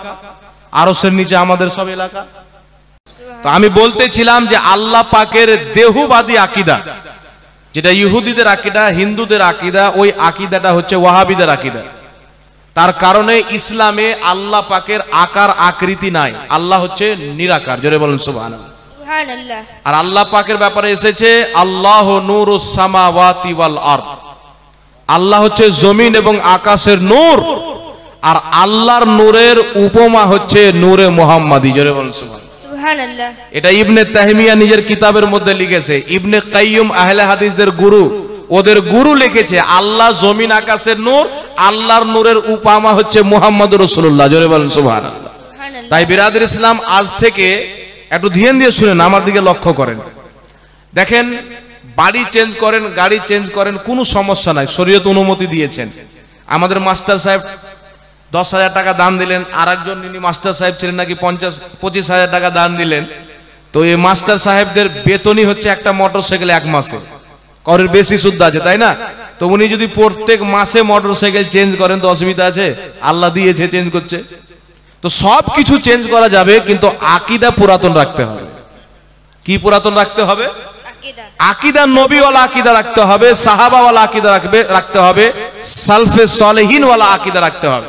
আরশের নিচে আমাদের সব এলাকা। তো আমি বলতেছিলাম যে আল্লাহ পাকের দেহবাদী আকীদা, যেটা ইহুদিদের আকীদা, হিন্দুদের আকীদা, ওই আকীদাটা হচ্ছে ওয়াহাবিদের আকীদা। তার কারণে ইসলামে আল্লাহ পাকের আকার আকৃতি নাই, আল্লাহ হচ্ছে নিরাকার। জোরে বলেন সুবহানাল্লাহ। সুবহানাল্লাহ। আর আল্লাহ পাকের ব্যাপারে এসেছে আল্লাহু নূরুস সামাওয়াতি ওয়াল আরদ, আল্লাহ হচ্ছে জমিন এবং আকাশের নূর। আর আল্লাহর নূরের উপমা হচ্ছে নূরে মুহাম্মাদি। জোরে বলেন সুবহানাল্লাহ। এটা ইবনে তাহমিয়া নিজের কিতাবের মধ্যে লিখেছে। ইবনে কাইয়ুম আহলে হাদিসদের গুরু, ওদের গুরু লিখেছে আল্লাহ জমিন আকাশের নূর, আল্লাহর নূরের উপমা হচ্ছে মুহাম্মদুর রাসূলুল্লাহ। জোরে বলেন সুবহানাল্লাহ। তাই বিরাদর ইসলাম, আজ থেকে একটু ধ্যান দিয়ে শুনেন, আমার দিকে লক্ষ্য করেন। দেখেন, বাড়ি চেঞ্জ করেন, গাড়ি চেঞ্জ করেন, কোনো সমস্যা নাই, শরীয়ত অনুমতি দিয়েছেন। আমাদের মাস্টার সাহেব 10,000 টাকা দান দিলেন, আর একজন মাস্টার সাহেব ছিলেন নাকি 25,000 টাকা দান দিলেন। তো এই মাস্টার সাহেবদের বেতনই হচ্ছে একটা মোটরসাইকেল 1 মাসে, কারোর বেশি সুদ আছে, তাই না? তো উনি যদি প্রত্যেক মাসে মোটরসাইকেল চেঞ্জ করেন তো অসুবিধা আছে? আল্লাহ দিয়েছে, চেঞ্জ করছে। তো সব কিছু চেঞ্জ করা যাবে, কিন্তু আকীদা পুরাতন রাখতে হবে। কি পুরাতন রাখতে হবে? আকীদা নবীওয়ালা আকীদা রাখতে হবে, সাহাবাওয়ালা আকীদা রাখতে হবে, সালফে সালেহিন ওয়ালা আকীদা রাখতে হবে।